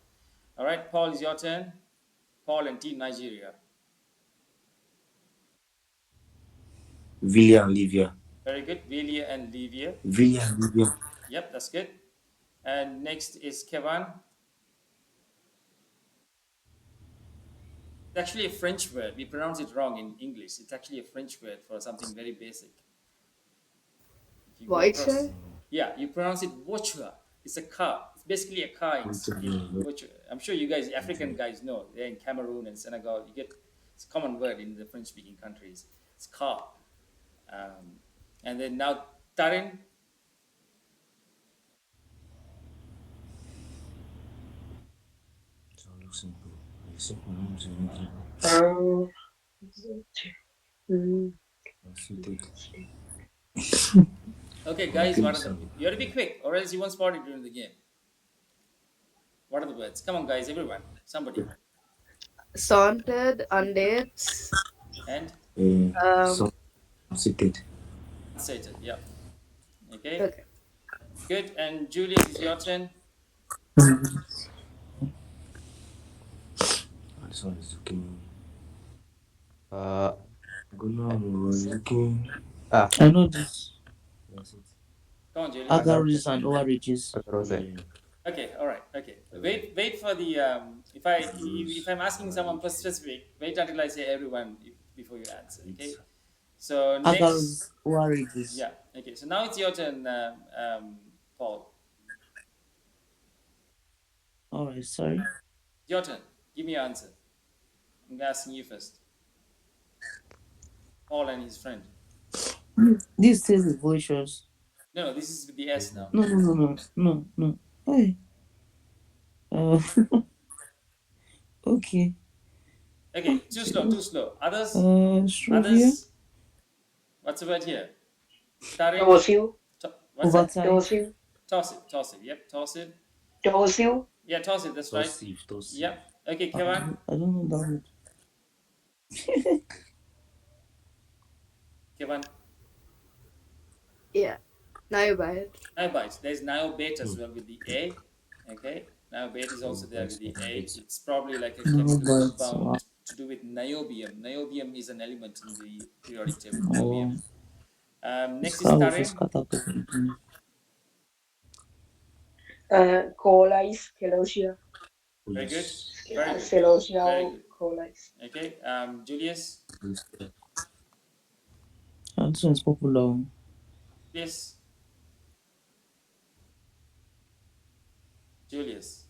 A: All right, Paul, is your turn. Paul and Team Nigeria.
B: Villia and Livia.
A: Very good. Velia and Livia.
B: Villia and Livia.
A: Yep, that's good. And next is Kevin. It's actually a French word. We pronounce it wrong in English. It's actually a French word for something very basic. If you go across,
D: Voiture,
A: yeah, you pronounce it voiture. It's a car. It's basically a car in voiture. I'm sure you guys, African guys, know. They're in Cameroon and Senegal. You get it's a common word in the French-speaking countries. It's car. Um, and then now Tarin.
E: Uh, mm,
A: Okay, guys, what are the? You have to be quick, or else you won't spot it during the game. What are the words? Come on, guys, everyone, somebody,
D: Sauntered, Undates,
A: and
D: um,
A: unsated. Yeah. Okay.
D: okay.
A: Good. And Julius, is your turn.
C: uh,
B: I know this.
A: Come on, Julius.
C: Agar,
B: Agaris and ORHs.
C: Agrose.
A: Okay, all right. Okay, wait for the if I'm asking someone for specific, wait until I say everyone before you answer. Okay. So next,
B: Agar's Warriors.
A: yeah. Okay. So now it's your turn, Paul.
B: Alright, sorry.
A: Your turn. Give me your answer. I'm asking you first. Paul and his friend.
B: This says the voices.
A: No, no. This is with the S now.
B: No, no, no, no, no, no. Hey. Uh, okay.
A: Okay. Too slow. Too
B: Jesus.
A: slow. Others.
B: Strovia.
A: Others. What's the word here? Tarim.
E: Tossive,
A: What's that?
B: Oversight.
E: tossive,
A: Toss it. Toss it. Yep. Toss it.
E: tossive.
A: Yeah. Toss it. That's right. Yep. Okay, Kevin.
B: I don't know that word.
A: Kevin.
D: Yeah. Now you buy it.
A: Niobate. There's niobate as well with the A. Okay. Niobate is also there with the A. It's probably like a
B: No,
A: chemical
B: but wow.
A: compound to do with niobium. Niobium is an element in the periodic table.
B: Oh,
A: Niobium. Next is
B: Scrabble for
A: tarim.
B: scatter.
E: Colais, Celosia,
A: Very good. Very good.
E: Celosia
A: Very
E: or
A: good.
E: Colais.
A: Okay. Julius.
B: And this one's popular.
A: Yes. Julius.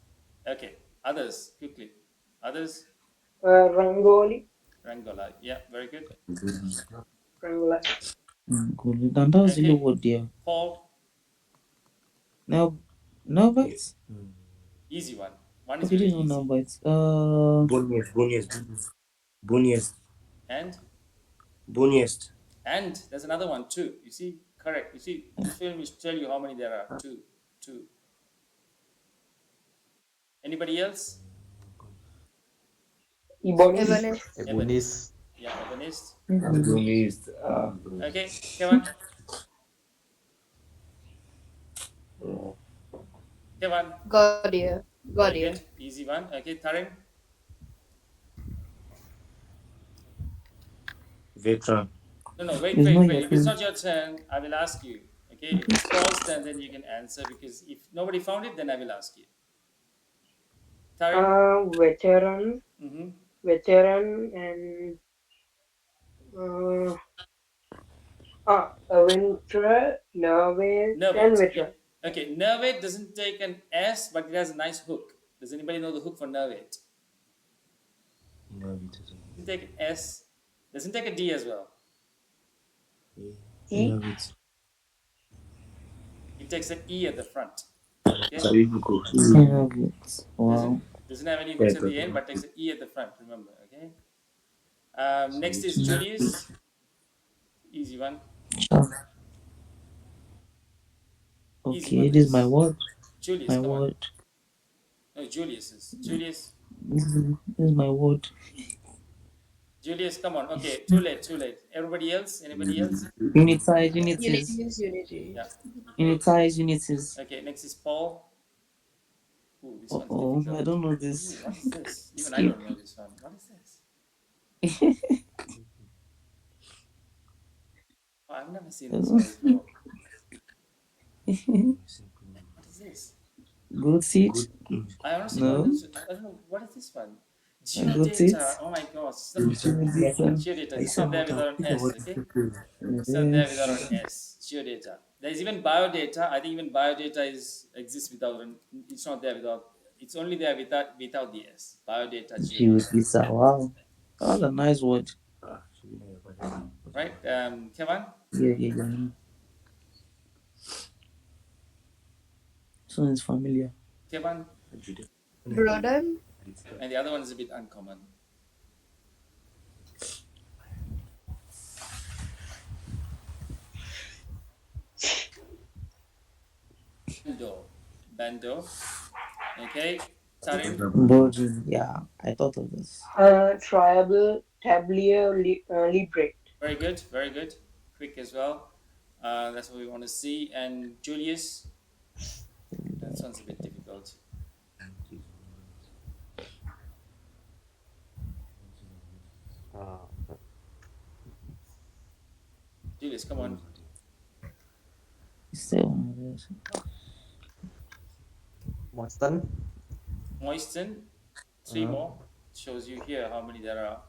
A: Okay. Others quickly. Others.
E: Rangoli,
A: Rangola. Yeah. Very good.
E: Rangola.
B: Good. And that's really
A: Okay.
B: what there.
A: Paul.
B: Now, now bites.
A: Easy one. One is
B: Okay,
A: very
B: this one now
A: easy.
B: bites.
F: Boniest.
A: And
F: Boniest.
A: there's another one too. You see, correct. You see, this film will tell you how many there are. Two, two. Anybody else?
E: Ebonist,
D: Evanescence.
A: Ebenist.
C: Ebonist.
A: Yeah, Ebenist.
F: Boniest.
A: Okay, Kevin. Kevin.
D: Gaudier.
A: Very
D: Gaudier.
A: good. Easy one. Okay, Tarin.
F: Veteran.
A: No, no, wait,
B: It's
A: wait,
B: not
A: wait.
B: your
A: If it's
B: turn.
A: not your turn, I will ask you. Okay, if it's Paul's turn, then you can answer because if nobody found it, then I will ask you. Tarin.
E: veteran,
A: Mm-hmm.
E: veteran, and uh, Aventura, Nerve, and
A: Nervate. Yeah.
E: veteran.
A: Okay, nervate doesn't take an S, but it has a nice hook. Does anybody know the hook for nervate?
F: No, it isn't.
A: Doesn't take an S. Doesn't take a D as well.
E: E,
A: It takes an E at the front. Okay.
F: Sabibuko.
B: Yeah, but
A: Doesn't
B: wow.
A: doesn't have any hooks at the end, but takes an E at the front. Remember. Okay. Next is Julius. Easy one.
B: Sure.
A: Easy one.
B: Okay, this
A: This
B: is my
A: is
B: word.
A: Julius.
B: My
A: Come on.
B: word.
A: No, Julius is Julius.
B: This is my word.
A: Julius, come on. Okay, too late. Too late. Everybody else? Anybody else?
B: Unitize,
D: Unity
B: unities.
D: is unity.
A: Yeah. Okay.
B: Unitize, unities.
A: Okay. Next is Paul. Ooh, this one's
B: Oh, I
A: difficult.
B: don't know
A: Ooh,
B: this.
A: what is this? Even I
B: Skip.
A: don't know this one. What is this? Oh, I've never seen this one before. What is this?
B: Good seat?
A: I honestly don't know.
B: No.
A: I don't know. What is this one?
B: Good seat?
A: Geodata. Oh my gosh.
B: Geodata.
A: Geodata. It's not there without an S. Okay. It's not there without an S. Geodata. There's even biodata. I think even biodata is exists without an. It's not there without. It's only there without the S. Biodata. Geodata.
B: Geodata. Wow. That's a nice word.
A: Right. Kevin.
B: Yeah, yeah, yeah. This one is familiar.
A: Kevin.
D: Broden.
A: And the other one is a bit uncommon. Bando. Bando. Okay. Tarin.
B: Virgin. Yeah, I thought of this.
E: Triable, Tablier, Libre.
A: Very good. Very good. Quick as well. That's what we want to see. And Julius. That sounds a bit difficult.
C: Uh,
A: Julius, come on.
B: It's still one of those.
C: Moisten.
A: Moisten. Three
C: Uh,
A: more. Shows you here how many there are.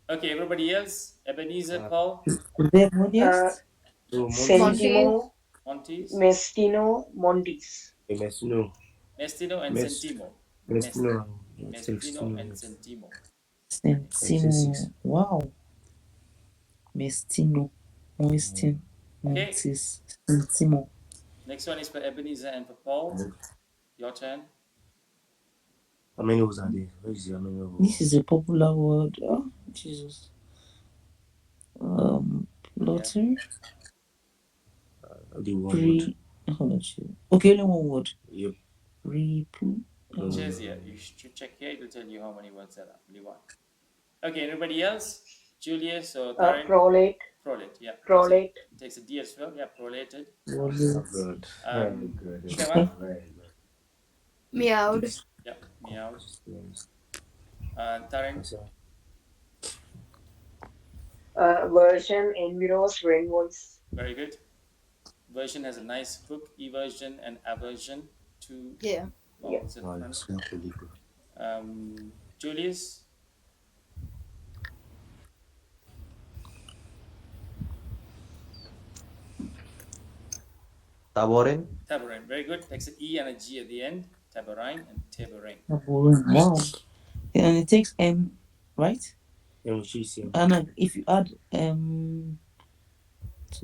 A: Okay, everybody else. Ebenezer,
C: uh,
A: Paul,
B: Is there
E: Uh,
B: monist?
F: So Montes,
D: Montes.
E: Sentimo,
A: Montes,
E: Mestino, Montes.
F: Messino,
A: Mestino, and
F: Mess,
A: Sentimo. Mes-
F: Messino,
A: Mestino and
F: Sextino,
A: Sentimo.
F: I say
B: Sentimo.
F: six.
B: Wow. Mestino. Moistin.
A: Okay,
B: Montis. Sentimo.
A: next one is for Ebenezer and for Paul. Your turn.
F: How many was are there? Where is the how many
B: This
F: was?
B: is a popular word. Oh, Jesus.
A: Yeah.
B: Plotter.
F: The one word.
B: Pre. Hold on. Okay, only one word.
F: Yep.
B: Repu.
F: No,
A: It
F: no,
A: says
F: no,
A: here.
F: no,
A: You
F: no.
A: should check here. It will tell you how many words there are. Only one. Okay, anybody else? Julius or Tarin?
E: Prolate,
A: Prolate. Yeah,
E: prolate.
A: it takes a D as well. Yeah, prolated.
F: Oh,
B: Wallet.
F: good. Very
A: Um,
F: good.
A: Kevin?
F: Very good.
D: Meowed.
A: Yeah, meowed.
F: Yes.
A: Tarin?
F: Yes, sir.
E: Version, enviros, rain voice.
A: Very good. Version has a nice hook. Eversion and aversion. Two
D: Yeah.
E: Yeah.
A: vowels at
F: Oh,
A: front.
F: it's not really good.
A: Julius?
C: Taborin.
A: Tabarin. Very good. Takes an E and a G at the end. Tabarine and tabarin.
B: Wow. And it takes right?
F: And she's here.
B: And if you add to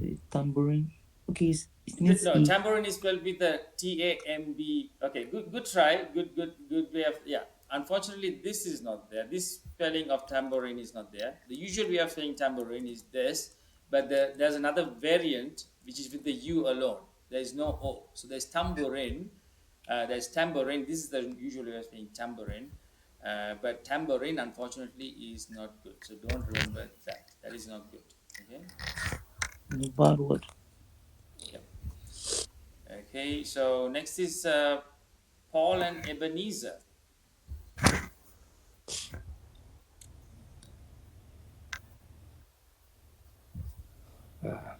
B: it, tambourine, okay, it needs
A: No,
B: E.
A: tambourine is spelled with a T-A-M-B. Okay, good try. Good way of, yeah. Unfortunately, this is not there. This spelling of tambourine is not there. The usual way of saying tambourine is this, but there's another variant which is with the U alone. There is no O. So there's tambourine. There's tambourine. This is the usual way of saying tambourine. But tambourine, unfortunately, is not good. So don't remember that. That is not good. Okay.
B: The bad word.
A: Yep. Okay, so next is Paul and Ebenezer.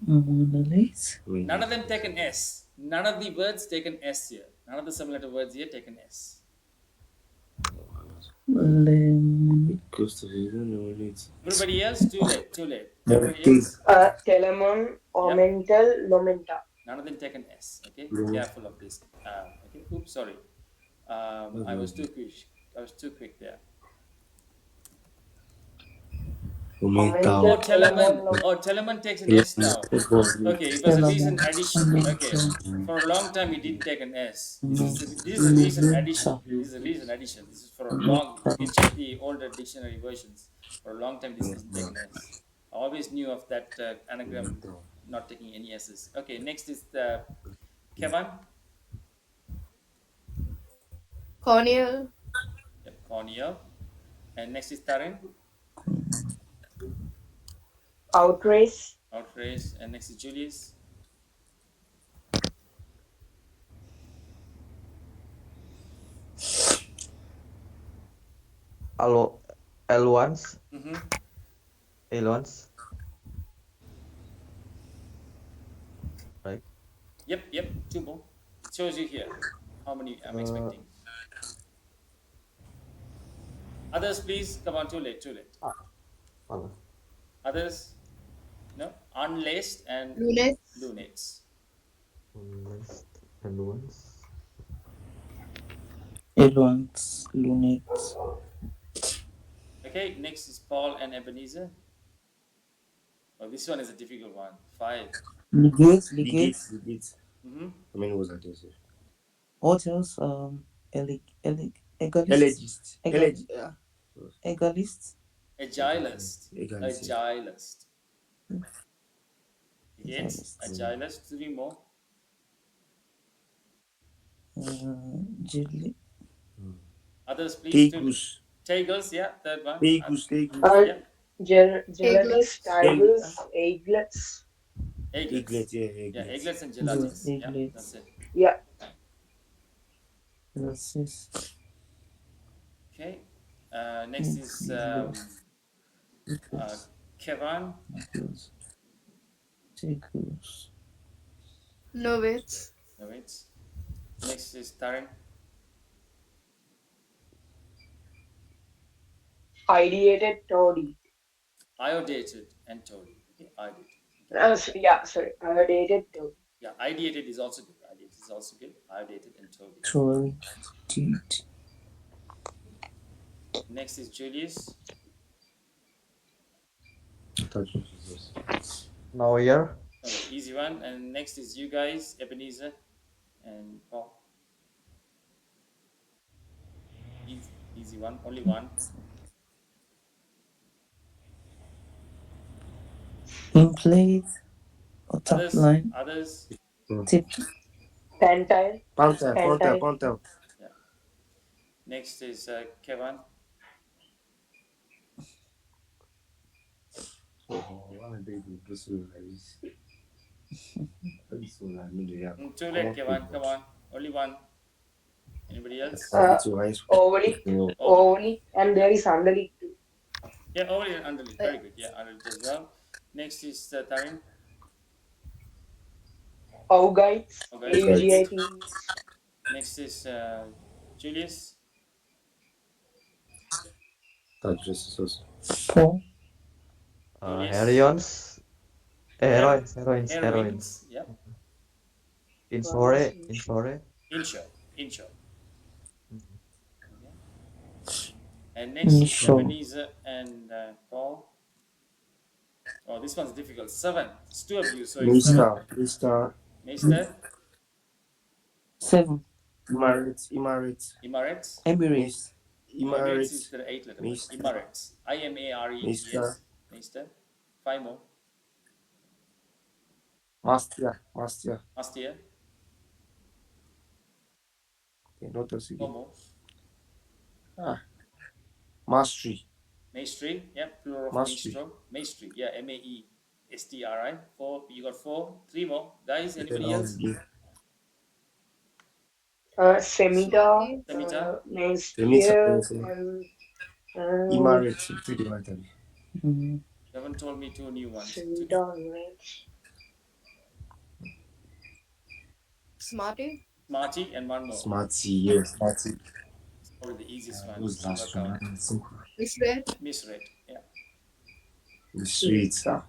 B: Monolith.
A: None of them take an S. None of the words take an S here. None of the similar words here take an S.
B: Lemon.
F: Close to the no need.
A: Everybody else, too late, too late. Everybody
F: Monte.
A: else,
E: Telemon,
A: yep.
E: Omental, Lomenta.
A: None of them take an S. Okay,
F: No.
A: careful of this. Okay, oops, sorry. I was too quick. I was too quick there.
F: Momental.
A: Oh,
E: Omental,
A: Telemann.
E: Telemon,
A: Oh, Telemann takes an S now. Okay, it was a recent addition. Okay, for a long time it didn't take an S. This is a recent addition.
B: Lumenta.
A: This is a recent addition. This is for a long. You can check the older dictionary versions. For a long time, this doesn't take an S. I always knew of that anagram not taking any S's. Okay, next is the Kevin.
D: Corneal.
A: Yep, corneal. And next is Tarin.
E: Outrace,
A: Outrace. And next is Julius.
C: Alo. Elwans.
A: Mm-hmm.
C: Elwans. Right.
A: Yep. Two more. It shows you here how many I'm
C: Uh,
A: expecting. Others, please. Come on, too late, too late.
C: Mana?
A: Others, no, unlaced and
D: Lunes.
A: lunates.
C: Elwans.
B: Eloans. Lunates.
A: Okay, next is Paul and Ebenezer. Oh, this one is a difficult one. Five.
B: Legate.
F: Legate. Legate.
A: Mm-hmm.
F: How many was that there, sir?
B: What else? Egalist.
F: Elegist.
B: Egal.
F: Yeah.
B: Egalist.
A: Agilist.
F: Egalist.
A: Agilist. Again,
B: Egalist.
A: agilist. Three more.
B: Jelly.
A: Others, please. Two.
F: Tegus.
A: Tigers, yeah, third one.
F: Tegus.
A: Yeah,
E: Gelatis,
D: Eagles.
E: Tigers, Eaglets.
A: eaglets.
F: Eaglet. Yeah,
A: Yeah,
F: eaglet.
A: eaglets and
B: Yes,
A: gelatis. Yeah, that's
B: eaglet.
A: it.
E: Yeah.
B: That's it.
A: Okay. Next is
B: Eagles.
A: Kevin.
B: Tickles.
D: No wits.
A: No, wait. Next is Taran.
E: Ideated toady.
A: Iodated and toady. Okay, ideated. Okay.
E: Yeah, sorry. Ideated toady.
A: Yeah, ideated is also good. Ideated is also good. Iodated and toady.
B: Toy. Teeth.
A: Next is Julius.
F: Touch Jesus.
C: Now here.
A: Okay, easy one. And next is you guys, Ebenezer and Paul. Easy one. Only one.
B: In place or top
A: Others,
B: line.
A: others.
B: Tip.
E: Tantile.
F: Pantel, Pantel,
E: Tantile.
F: Pantel.
A: Yeah. Next is Kevin.
F: Oh, why they do this like this? This one, I know they have.
A: Too
F: Come
A: late,
F: on, quick,
A: Kevin. Come
F: boss.
A: on. Only one. Anybody else?
F: I'll
E: Uh,
F: be too high school.
E: Ovally.
F: No,
A: Overly.
E: Ovally. And there is underleaf too.
A: Yeah, overly and underleaf.
D: Uh,
A: Very good. Yeah, underleaf as well. Next is Tarin.
E: Augites.
A: Oh, guys, very
F: guys.
A: good.
E: AGITs.
A: Next is Julius.
F: Touch Jesus also.
B: 4.
A: Julius.
C: Herions.
A: Her-
C: Heroines.
A: heroines. Yep.
E: Once.
C: Infore.
A: Inshore. Inshore.
C: Mhm.
A: Okay. And next is
B: Initial.
A: Ebenezer and Paul. Oh, this one's difficult. Seven. It's two of you, so it's seven.
F: Mr.
A: Meister,
B: 7.
F: Emirates,
A: Emirates.
B: Emirates.
A: No, Emirates is
F: Emirates,
A: the eight-letter word.
F: Mr.
A: Emirates. IMARETS.
F: Mr.
A: Meister. Five more.
F: Mastia.
A: Mastia.
F: Okay, not us
A: Four
F: again.
A: more.
F: Ah, Mastery,
A: Maestri. Yep. Plural of
F: Mastery.
A: maestro. Maestri. Yeah. Maestri. Four. You got four. Three more. Guys,
F: Then
A: anybody
F: how
A: else?
F: again?
E: Semita.
D: Smarty.
A: Semita.
E: Nastier. And
F: Emirates, pretty right away.
B: Mm.
A: You haven't told me two new ones.
E: Semita. Nice.
D: Smarty.
A: Smarty and one more.
F: Smarty, yes, Smarty.
A: It's probably the easiest one
F: Those
A: to
F: last
A: work
F: one,
A: out.
F: simple.
D: Misread.
A: Misread. Yeah.
F: The streets, I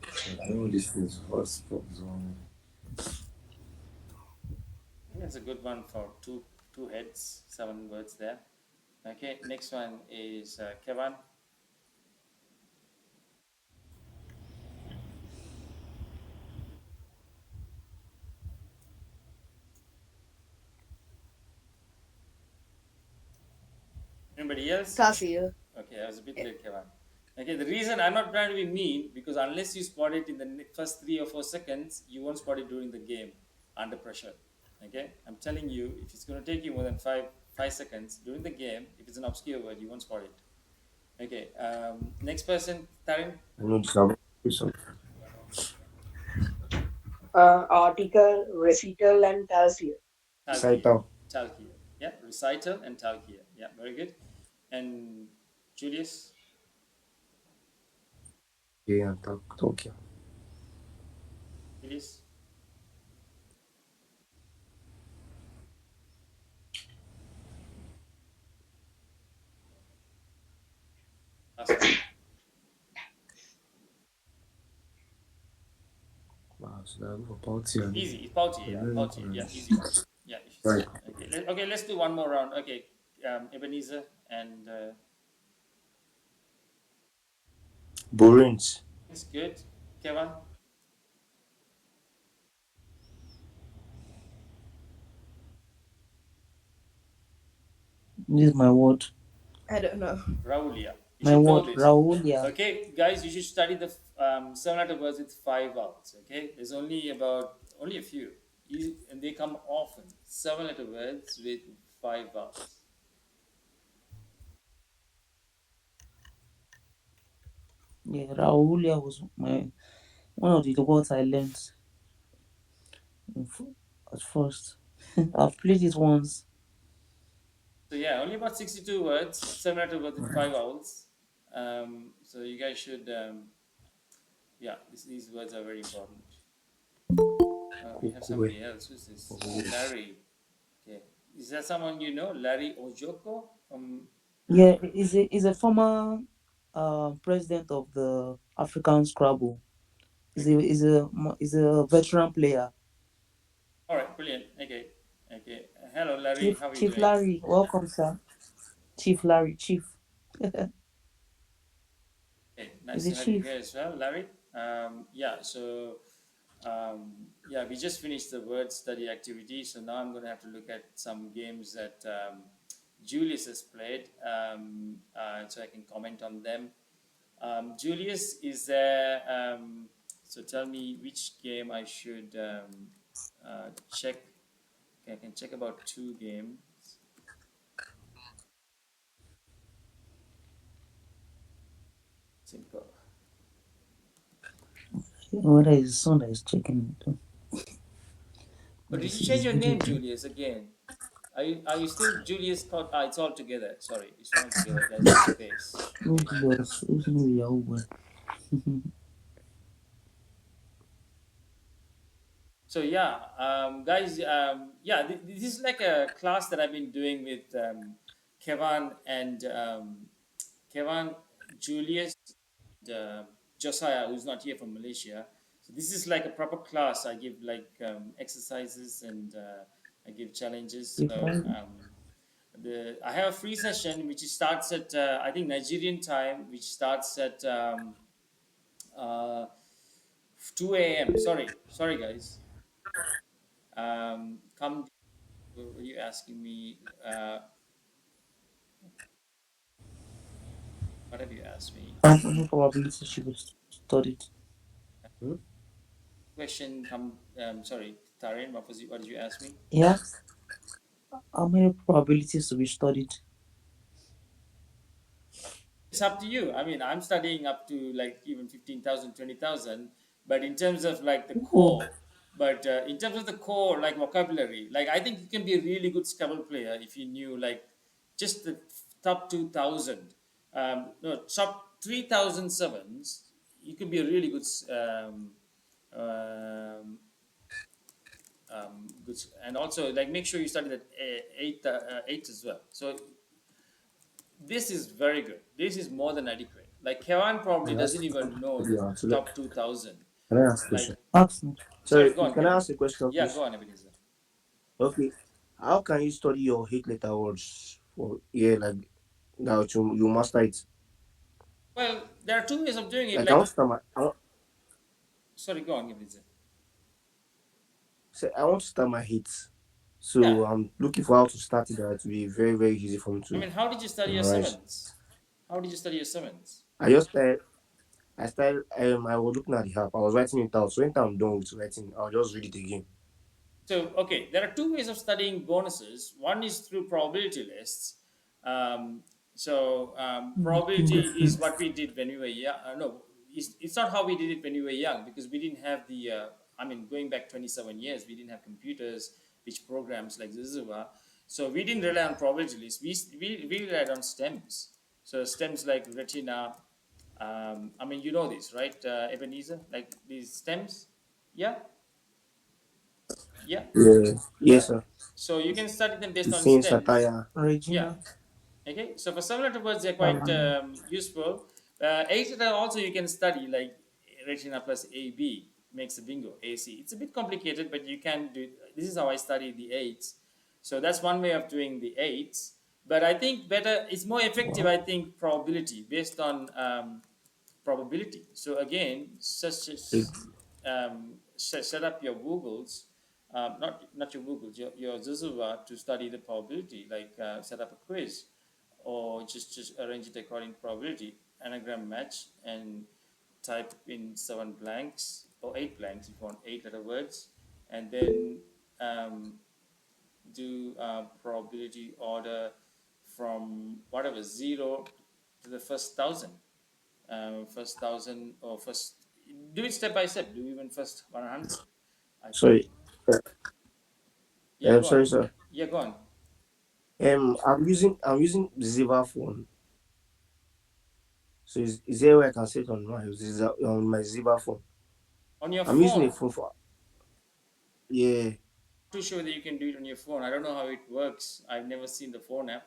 F: know this is first zone.
A: That's a good one for two heads. 7 words there. Okay. Next one is Kevin. Anybody else?
D: Tassel.
A: Okay, I was a bit late, Kevin. Okay, the reason I'm not trying to be mean because unless you spot it in the first 3 or 4 seconds, you won't spot it during the game under pressure. Okay, I'm telling you, if it's going to take you more than 5 seconds during the game, if it's an obscure word, you won't spot it. Okay, next person, Tarin.
F: I know this number.
E: Article. Recital and Talsier.
A: Talkia.
F: Saitao.
A: Talkia. Yeah, recital and Talkia. Yeah, very good. And Julius,
F: Yeah, Tokyo.
A: Julius, last one.
F: Wow, so that was about here.
A: Easy. It's Pauti. Yeah, Pauti. Yeah, easy one. Yeah, you should
F: Right.
A: say. Okay, okay. Let's do one more round. Okay, Ebenezer and
F: Burins.
A: it's good. Kevin,
B: This is my word.
D: I don't know.
A: Raulia. You
B: My
A: should know
B: word.
A: this.
B: Raulia.
A: Okay, guys, you should study the 7-letter words with 5 vowels. Okay, there's only a few, and they come often. 7-letter words with 5 vowels.
B: Yeah, Raulia was my one of the words I learned at first. I've played it once.
A: So yeah, only about 62 words, 7-letter words with 5 vowels. So you guys should, yeah, these words are very important. We have
F: Kukue.
A: somebody else. Who's this?
F: Oh,
A: Larry. Okay. Is that someone you know? Larry Ojoko from.
B: Yeah, he's a former president of the African Scrabble. He's a
A: Okay.
B: he's a he's a veteran player.
A: All right. Brilliant. Okay. Okay. Hello, Larry.
B: Chief
A: How are you
B: Chief
A: doing?
B: Larry, welcome, sir. Chief Larry, Chief.
A: Okay.
B: He's
A: Nice
B: a
A: to have you
B: chief.
A: here as well, Larry. Yeah. So, yeah, we just finished the word study activity. So now I'm going to have to look at some games that Julius has played, so I can comment on them. Julius, is there? So tell me which game I should check. Okay, I can check about two games. Simple.
B: Whether it's his son that is checking it.
A: But did you change
B: His
A: your
B: video
A: name,
B: game.
A: Julius, again? Are you still Julius? It's all together. Sorry, it's all together. There's no space.
B: Oh
A: Okay.
B: yes, who's new Yahoo boy?
A: So yeah, guys, yeah, this is like a class that I've been doing with Kevan and Kevan, Julius, and Josiah, who's not here from Malaysia. So this is like a proper class. I give like exercises and I give challenges.
B: Chief
A: So
B: Larry.
A: I have a free session which starts at I think Nigerian time, which starts at uh, 2 a.m. Sorry guys. Come, what are you asking me? What have you asked me?
B: No probability should be studied.
F: hmm?
A: Question come. Sorry, Tarin. What did you ask me?
B: Yeah, how many probabilities to be studied?
A: It's up to you. I mean, I'm studying up to like even 15,000, 20,000. But in terms of like the
B: Oh,
A: core, in terms of the core, like vocabulary, like I think you can be a really good Scrabble player if you knew like just the top 2,000. No, top 3,000 sevens. You could be a really good, um, good, and also like make sure you study that eight as well. So this is very good. This is more than adequate. Like Kevan probably
F: I ask
A: doesn't even know the
F: yeah, so
A: top 2,000.
F: can I ask a
A: Like,
F: question?
B: ask me.
A: sorry,
F: Sorry,
A: go on,
F: can I
A: Kevin.
F: ask a question,
A: Yeah, go
F: please?
A: on, Ebenezer.
F: Okay. How can you study your hate letter words for like that you master it?
A: Well, there are two ways of doing it.
F: Like I
A: Like,
F: want to start my
A: sorry, go on, Ebenezer.
F: I want to start my hits.
A: Yeah,
F: So I'm looking for how to start it that to be very, very easy for me
A: I
F: to
A: mean, how did you study your
F: memorize.
A: sevens? How did you study your sevens?
F: I was looking at the app, I was writing it out. So when I'm done with writing, I'll just read it again.
A: So, okay, there are two ways of studying bonuses. One is through probability lists. Um,
B: Finger
A: probability is
B: print.
A: what we did when we were young. No, it's not how we did it when we were young because we didn't have I mean, going back 27 years, we didn't have computers which programs like Zizuva. So we didn't rely on probability lists. We relied on stems. So stems like retina. I mean, you know this, right, Ebenezer? Like these stems. Yeah, yeah.
F: Yeah.
A: Yeah.
F: Yes, sir.
A: So you can study them based
F: The
A: on
F: same
A: stems.
F: satire.
A: Yeah.
B: Regina.
A: Okay. So for similar words, they're quite
B: Salama.
A: useful. Eight also you can study like retina plus AB makes a bingo. AC. It's a bit complicated, but you can do. This is how I study the eights. So that's one way of doing the eights. But I think better. It's more effective.
B: Wow.
A: I think probability based on probability. So again, such
F: It-
A: as set up your Googles, not your Googles, your Zizuva to study the probability, like set up a quiz, or just arrange it according to probability, anagram match, and type in seven blanks or eight blanks if you want eight letter words, and then um, do probability order from whatever zero to the first thousand or first do it step by step, do even first 100, I think.
F: Sorry. Uh,
A: Yeah, go on.
F: sorry, sir.
A: Yeah, go on.
F: I'm using the Ziva phone. So is there where I can set it on my Ziva phone?
A: On your
F: I'm using a
A: phone.
F: phone for. Yeah.
A: Too sure that you can do it on your phone. I don't know how it works. I've never seen the phone app,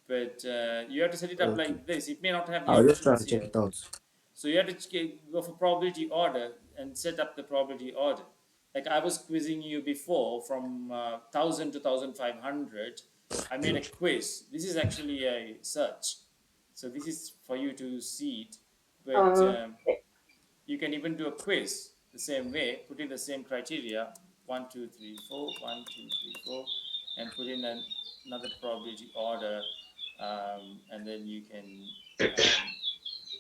A: but you have to set it up
F: Okay.
A: like this. It may not have the
F: I'll just try
A: options
F: and check
A: here.
F: it out.
A: So you have to go for probability order and set up the probability order. Like I was quizzing you before from 1000 to 1500. I made a quiz. This is actually a search. So this is for you to see it. But
E: Uh,
A: you can even do a quiz the same way, put in the same criteria 1, 2, 3, 4, 1, 2, 3, 4, and put in another probability order. And then you can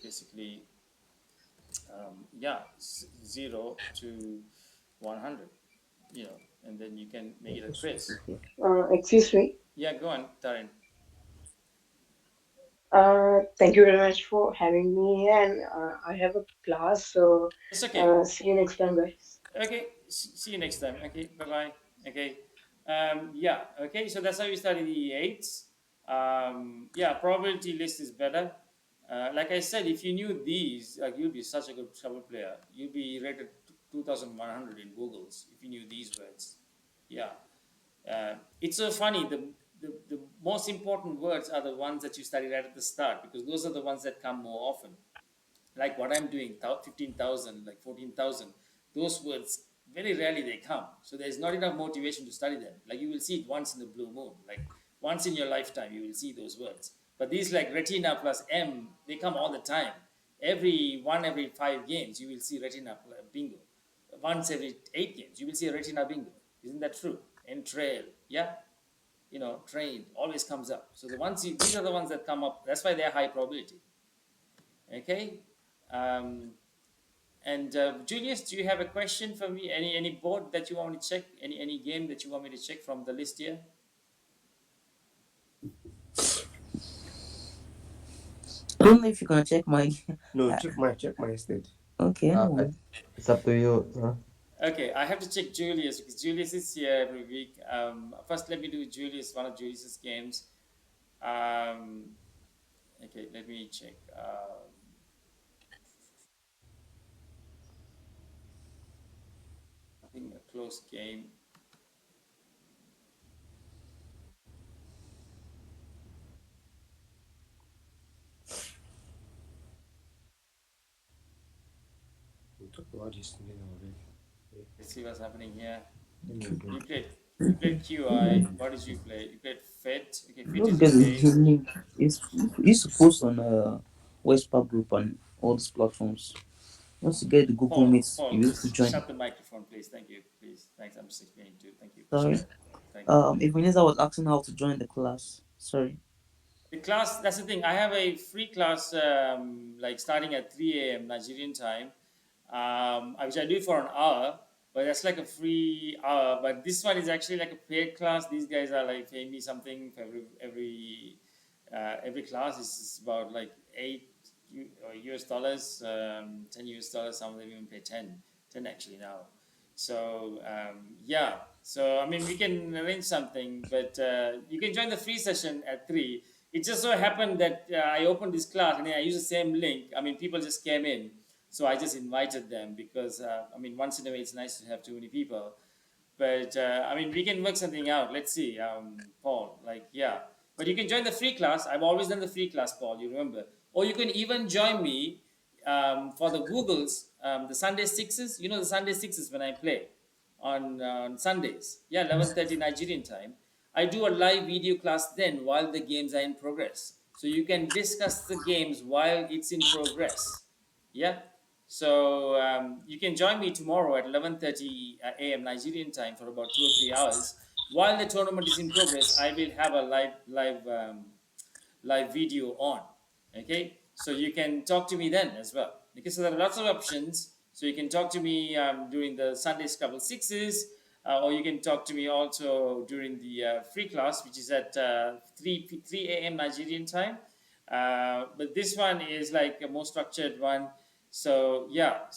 A: basically yeah, 0 to 100, and then you can make it a quiz.
E: excuse me.
A: Yeah, go on, Tarin.
E: Thank you very much for having me here, and I have a class, so
A: It's okay.
E: see you next time, guys.
A: Okay, see you next time. Okay, bye bye. Okay, yeah, okay, so that's how you study the eights. Yeah, probability list is better. Like I said, if you knew these, like you'd be such a good Scrabble player. You'd be rated 2100 in Google's if you knew these words. Yeah. It's so funny. The most important words are the ones that you study right at the start because those are the ones that come more often. Like what I'm doing, 15,000, like 14,000, those words very rarely they come. So there's not enough motivation to study them. Like you will see it once in the blue moon, like once in your lifetime you will see those words. But these like retina plus M, they come all the time. Every 5 games you will see retina bingo. Once every 8 games you will see a retina bingo. Isn't that true? And trail, yeah, trained always comes up. So these are the ones that come up. That's why they're high probability. Okay. Um, and Julius, do you have a question for me? Any board that you want me to check? Any game that you want me to check from the list here?
B: I don't know if you can check my.
F: No, check my instead.
B: Okay, no
C: I,
B: worries.
C: it's up to you, sir.
A: Okay, I have to check Julius because Julius is here every week. First, let me do Julius, one of Julius's games. Um, okay, let me check. I think a close game.
F: We'll talk about this thing already.
A: Let's see what's happening here.
C: Let me do.
A: You played QI. What did you play? You played Fit. Okay, Fit
B: No,
A: is
B: because
A: okay.
B: the link is it's supposed on Westpac group and all these platforms. Once you get the Google
A: Paul,
B: Meet,
A: Paul,
B: you'll be able to
A: just
B: join.
A: shut the microphone, please. Thank you. Please. Thanks. I'm just explaining too. Thank you.
B: Sorry.
A: Thank you.
B: Ebenezer was asking how to join the class. Sorry.
A: The class, that's the thing. I have a free class like starting at 3 a.m. Nigerian time, which I do for an hour, but that's like a free hour. But this one is actually like a paid class. These guys are like paying me something for every class is about like US dollars, 10 US dollars. Some of them even pay 10 actually now. So yeah, so I mean we can arrange something, but you can join the free session at 3. It just so happened that I opened this class and I used the same link. I mean people just came in, so I just invited them because I mean once in a way it's nice to have too many people. But I mean, we can work something out. Let's see, Paul. Like, yeah. But you can join the free class. I've always done the free class, Paul. You remember? Or you can even join me for the Googles, the Sunday sixes. You know the Sunday sixes when I play on Sundays. Yeah, 11:30 Nigerian time. I do a live video class then while the games are in progress. So you can discuss the games while it's in progress. Yeah. So you can join me tomorrow at 11:30 a.m. Nigerian time for about 2 or 3 hours. While the tournament is in progress, I will have a live video on. Okay, so you can talk to me then as well. Okay, so there are lots of options. So you can talk to me during the Sunday Scrabble Sixes, or you can talk to me also during the free class, which is at 3 a.m. Nigerian time. But this one is like a more structured one. So yeah,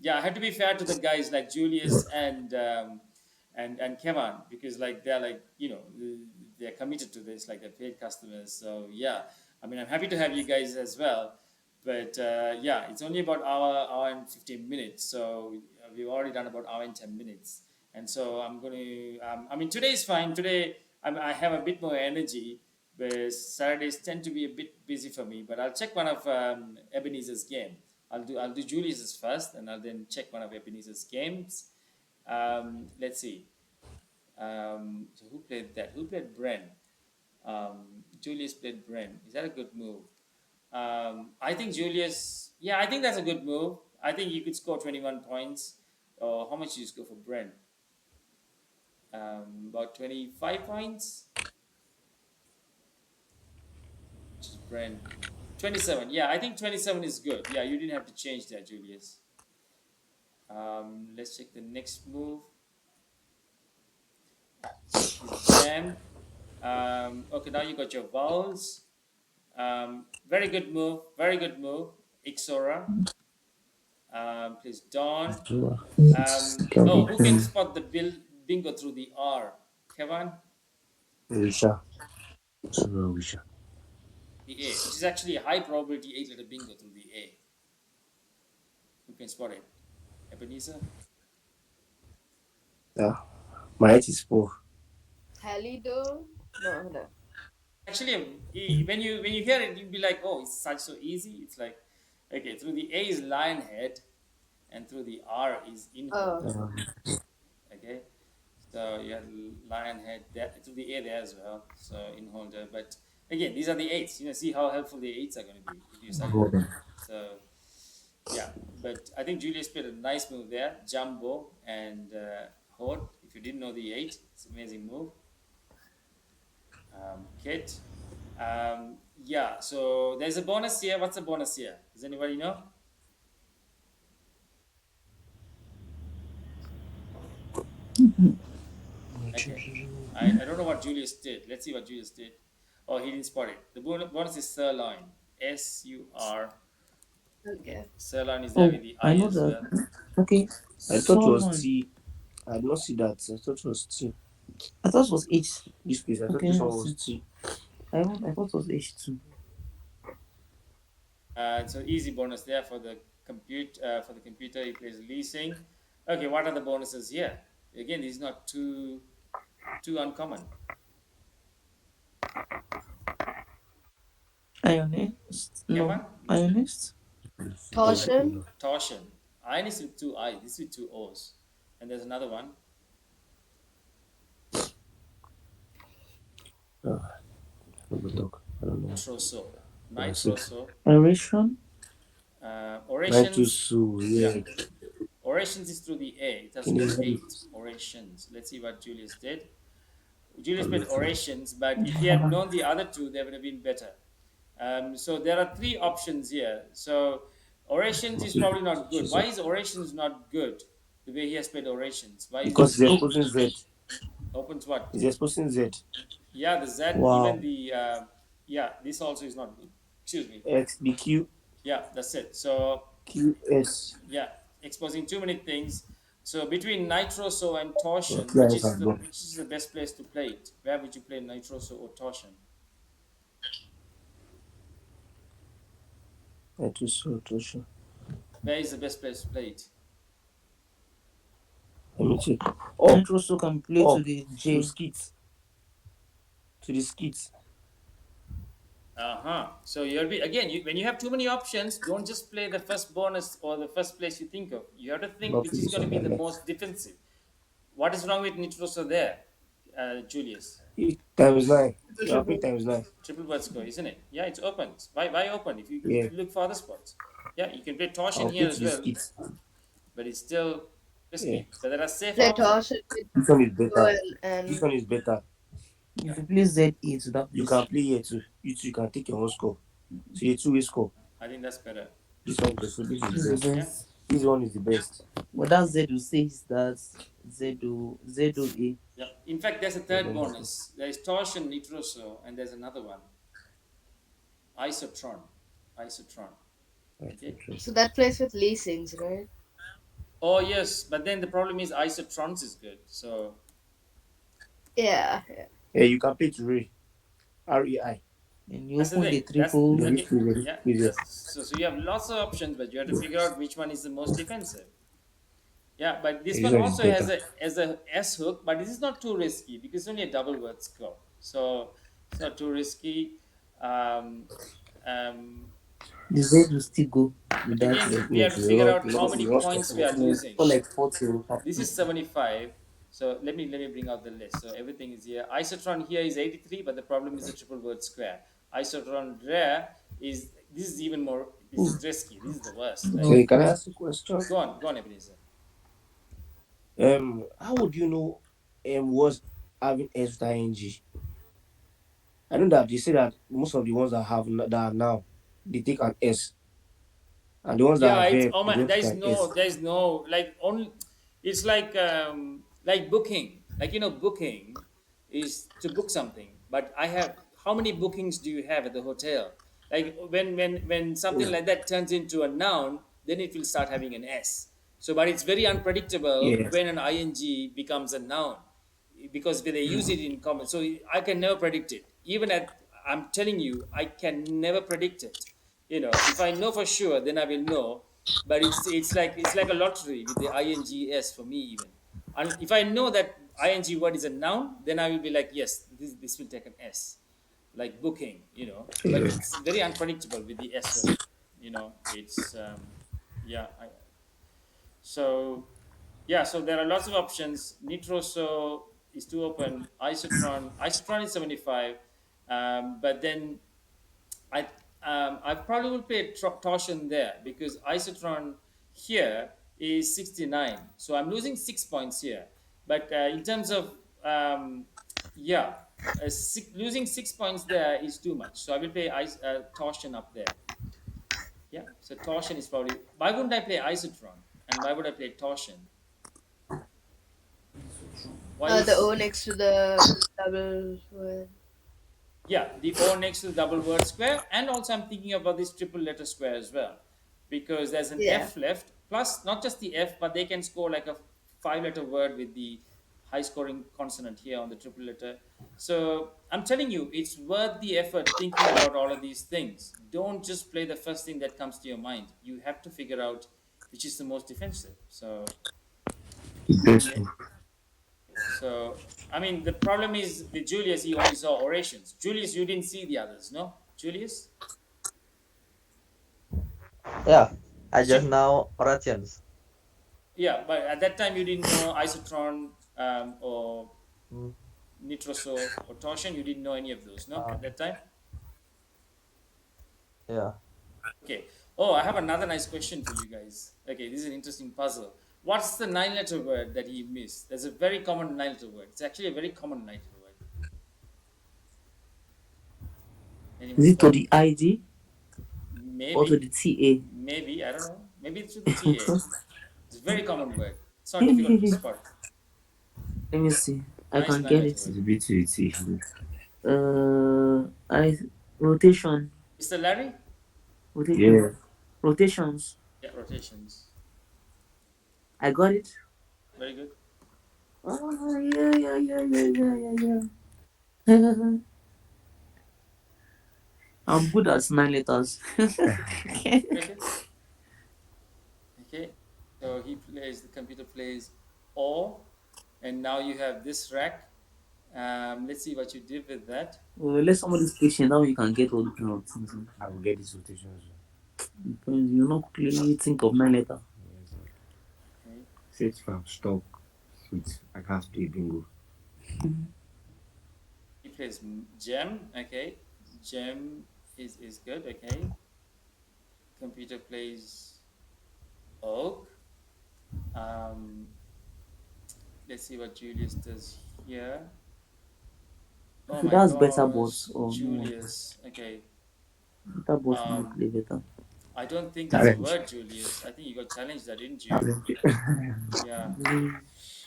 A: yeah, I had to be fair to the guys like Julius and Kevin because like they're like they're committed to this, like they're paid customers. So yeah, I mean I'm happy to have you guys as well, but yeah, it's only about hour and 15 minutes. So we've already done about hour and 10 minutes, and so I'm going to. I mean, today is fine. Today I have a bit more energy, but Saturdays tend to be a bit busy for me. But I'll check one of Ebenezer's game. I'll do Julius's first, and I'll then check one of Ebenezer's games. Let's see. So who played that? Who played Bren? Julius played Bren. Is that a good move? I think Julius. Yeah, I think that's a good move. I think you could score 21 points. Or how much did you score for Brent? About 25 points. Which is Brent. 27. Yeah, I think 27 is good. Yeah, you didn't have to change that, Julius. Let's check the next move. Is Jam. Okay, now you got your vowels. Very good move. Very good move. Ixora. Please Dawn.
B: So, it can be
A: Oh, who can
B: done.
A: spot the bingo through the R? Kevin?
F: Risha. So Risha.
A: The A, which is actually a high probability 8 letter bingo through the A. Who can spot it? Ebenezer?
F: Yeah. My height is 4.
D: Halido? No, no.
A: Actually, when you hear it, you'll be like, oh, it's such so easy. It's like, okay, through the A is Lionhead, and through the R is
D: Oh,
A: Inholder. Okay, so you have Lionhead there through the A there as well. So Inholder, but again, these are the eights. See how helpful the eights are going to be if you study them. So yeah, but I think Julius played a nice move there, Jumbo and Horde. If you didn't know the eight, it's an amazing move. Kit. Yeah, so there's a bonus here. What's the bonus here? Does anybody know? Okay. I don't know what Julius did. Let's see what Julius did. Oh, he didn't spot it. The bonus is sirloin. S-U-R.
D: okay.
A: Sirloin is there
B: Oh,
A: with the
B: I
A: I
B: know
A: as
B: that.
A: well.
B: Okay,
F: I thought it was
B: someone.
F: T. I did not see that. I thought it was T.
B: I thought it was H.
F: This place. I thought
B: Okay,
F: this
B: let me
F: one was
B: see.
F: T.
B: I thought it was H2.
A: So easy bonus there for the computer. He plays leasing. Okay, what are the bonuses here? Again, this is not too uncommon.
B: Ionist? No.
A: Kevin,
B: Ionist?
D: Torsion?
A: torsion. Iron is with two I. This is with two O's. And there's another one.
F: I don't know.
A: Troso.
F: That's it.
A: Nitroso.
B: Aeration?
F: Nine to
A: Orations.
F: Sue.
A: Yeah.
F: Yeah.
A: Orations is through the A. It has
F: Can you
A: spelled
F: hear me?
A: 8. Orations. Let's see what Julius did. Julius
F: I'm
A: played
F: listening.
A: orations, but if he had known the other two, they would have been better. So there are three options here. So orations is probably not good. Why is orations not good? The way he has played orations. Why is
F: Because
A: it?
F: it's exposing Z.
A: Opens what?
F: It's exposing Z.
A: Yeah, the Z, even
B: Wow.
A: the, yeah, this also is not good. Excuse me.
F: X, the Q,
A: Yeah, that's it. So,
F: Q, S.
A: yeah, exposing too many things. So between nitroso and torsion,
F: Clear as I go.
A: which is the best place to play it? Where would you play nitroso or torsion?
F: I to Sue, to Sue.
A: Where is the best place to play it?
F: Let me check.
B: Nitroso can play to
F: Up.
B: the
F: To
B: J.
F: skits. To the skits.
A: So you'll be again. When you have too many options, don't just play the first bonus or the first place you think of. You have to think
F: Not
A: which
F: for
A: is
F: this
A: going to
F: one
A: be
F: like
A: the
F: that.
A: most defensive. What is wrong with nitroso there, Julius?
F: It times 9.
D: Triple,
F: You are playing
D: triple.
F: times 9.
A: Triple word score, isn't it? Yeah, it's open. Why open? If
F: Yeah.
A: you look for other spots, yeah, you can play torsion
F: I'll
A: here
F: play to
A: as
F: the
A: well,
F: skits.
A: but it's still
F: Yeah.
A: risky. But there are safe
D: Play
A: options.
D: torsion with
F: This one is better.
D: Joel
F: This
D: and
F: one is better.
B: If you play ZA to that
F: You
B: place,
F: can play here too. You too, you can take your own score. So a two-way score.
A: I think that's better.
F: This one is the, this
B: this
F: is the
B: is the
F: best.
A: Yeah,
B: best.
F: This one is the best.
B: But that Z will say is that ZOA.
A: yeah. In fact, there's a third bonus. There is torsion, nitroso, and there's another one, isotron. Isotron. Okay.
D: so that plays with leasings, right?
A: Oh yes, but then the problem is isotrons is good. So
D: Yeah, yeah.
F: Yeah, you can play to Ray. REI.
B: And you
A: that's the
B: open the
A: thing. That's
F: The
B: triple.
A: okay.
F: victory.
A: Yeah.
F: With
A: So you have lots of options, but you have to figure out which one is the most defensive. Yeah, but this
F: This
A: one
F: one is
A: also has
F: better.
A: a S hook, but this is not too risky because it's only a double word score, so it's not too risky. Um, um,
B: The Z will still go with that.
A: again, we have to
F: Definitely.
A: figure out
F: You
A: how
F: not
A: many
F: you not
A: points
F: stressing
A: we are
F: it.
A: losing.
B: For like 40 or
A: This
B: 50.
A: is 75. So let me bring out the list. So everything is here. Isotron here is 83, but the problem is the triple word square. Isotron rare is this is even more. This is risky. This is the worst. Like,
F: So can I ask a question?
A: go on, Ebenezer.
F: How would you know was having S with ing? I know that they say that most of the ones that that are now they take an S, and the ones that
A: Yeah,
F: are
A: it's
F: verb
A: oh
F: they
A: my,
F: don't take an S.
A: there's no like only it's like booking, like booking is to book something, but I have how many bookings do you have at the hotel? Like when something
F: Yeah.
A: like that turns into a noun, then it will start having an S. So but it's very unpredictable
F: Yes.
A: when an ing becomes a noun because they use it in common. So I can never predict it. Even at I'm telling you, I can never predict it. If I know for sure, then I will know. But it's like a lottery with the ings for me even. And if I know that ing word is a noun, then I will be like, yes, this will take an S, like booking. But
F: Yeah.
A: it's very unpredictable with the S hook. It's yeah. So yeah, so there are lots of options. Nitroso is too open. Isotron is 75, but then I I probably will play torsion there because isotron here is 69, so I'm losing 6 points here. But in terms of yeah, losing 6 points there is too much, so I will play torsion up there. Yeah, so torsion is probably why wouldn't I play isotron and why would I play torsion? Why
D: The
A: is
D: O next to the double word.
A: Yeah, the O next to the double word square, and also I'm thinking about this triple letter square as well, because there's an
D: Yeah.
A: F left, plus not just the F, but they can score like a five-letter word with the high scoring consonant here on the triple letter. So I'm telling you, it's worth the effort thinking about all of these things. Don't just play the first thing that comes to your mind. You have to figure out which is the most defensive. So
F: Best
A: yeah, so, I mean, the problem is with Julius, he only saw orations. Julius, you didn't see the others, no? Julius?
C: Yeah, I just
A: Ju-
C: know orations.
A: yeah, but at that time you didn't know isotron or
C: Hmm,
A: nitroso or torsion. You didn't know any of those, no?
C: uh,
A: At that time?
C: yeah.
A: Okay. Oh, I have another nice question for you guys. Okay, this is an interesting puzzle. What's the nine-letter word that he missed? There's a very common nine-letter word. It's actually a very common nine-letter word.
B: Is
A: Anyone
B: it to
A: got?
B: the ID or to
A: Maybe.
B: the TA?
A: Maybe. I don't know. Maybe it's with the TA. It's a very common word. It's not difficult to spot.
B: Let me see. I
A: Nice
B: can get
A: nine-letter
B: it.
A: word.
F: is a bit sweet.
B: I rotation.
A: Mr. Larry?
F: Yeah.
B: Rotations.
A: Yeah, rotations.
B: I got it.
A: Very good.
B: Oh yeah, yeah, yeah, yeah, yeah, yeah. I'm good at 9 letters.
A: Very good. Okay. So the computer plays O, and now you have this rack. Let's see what you did with that.
B: Well, let somebody's patient. Now you can get all the kind of things.
F: I will get this rotation as well.
B: Because you not quickly think of 9 letter.
F: Yes.
A: Okay.
F: Set if I'm stuck. Sweet. I can't play bingo.
A: He plays gem. Okay. Gem is good. Okay. Computer plays oak. Um, let's see what Julius does here. Oh
B: Okay,
A: my
B: that's better, but
A: gosh,
B: oh no,
A: Julius. Okay.
B: better but not
A: Um,
B: play better.
A: I don't think that's a
F: Challenge.
A: word, Julius. I think you got challenged there, didn't you?
F: Challenge.
A: Yeah,
B: Mm,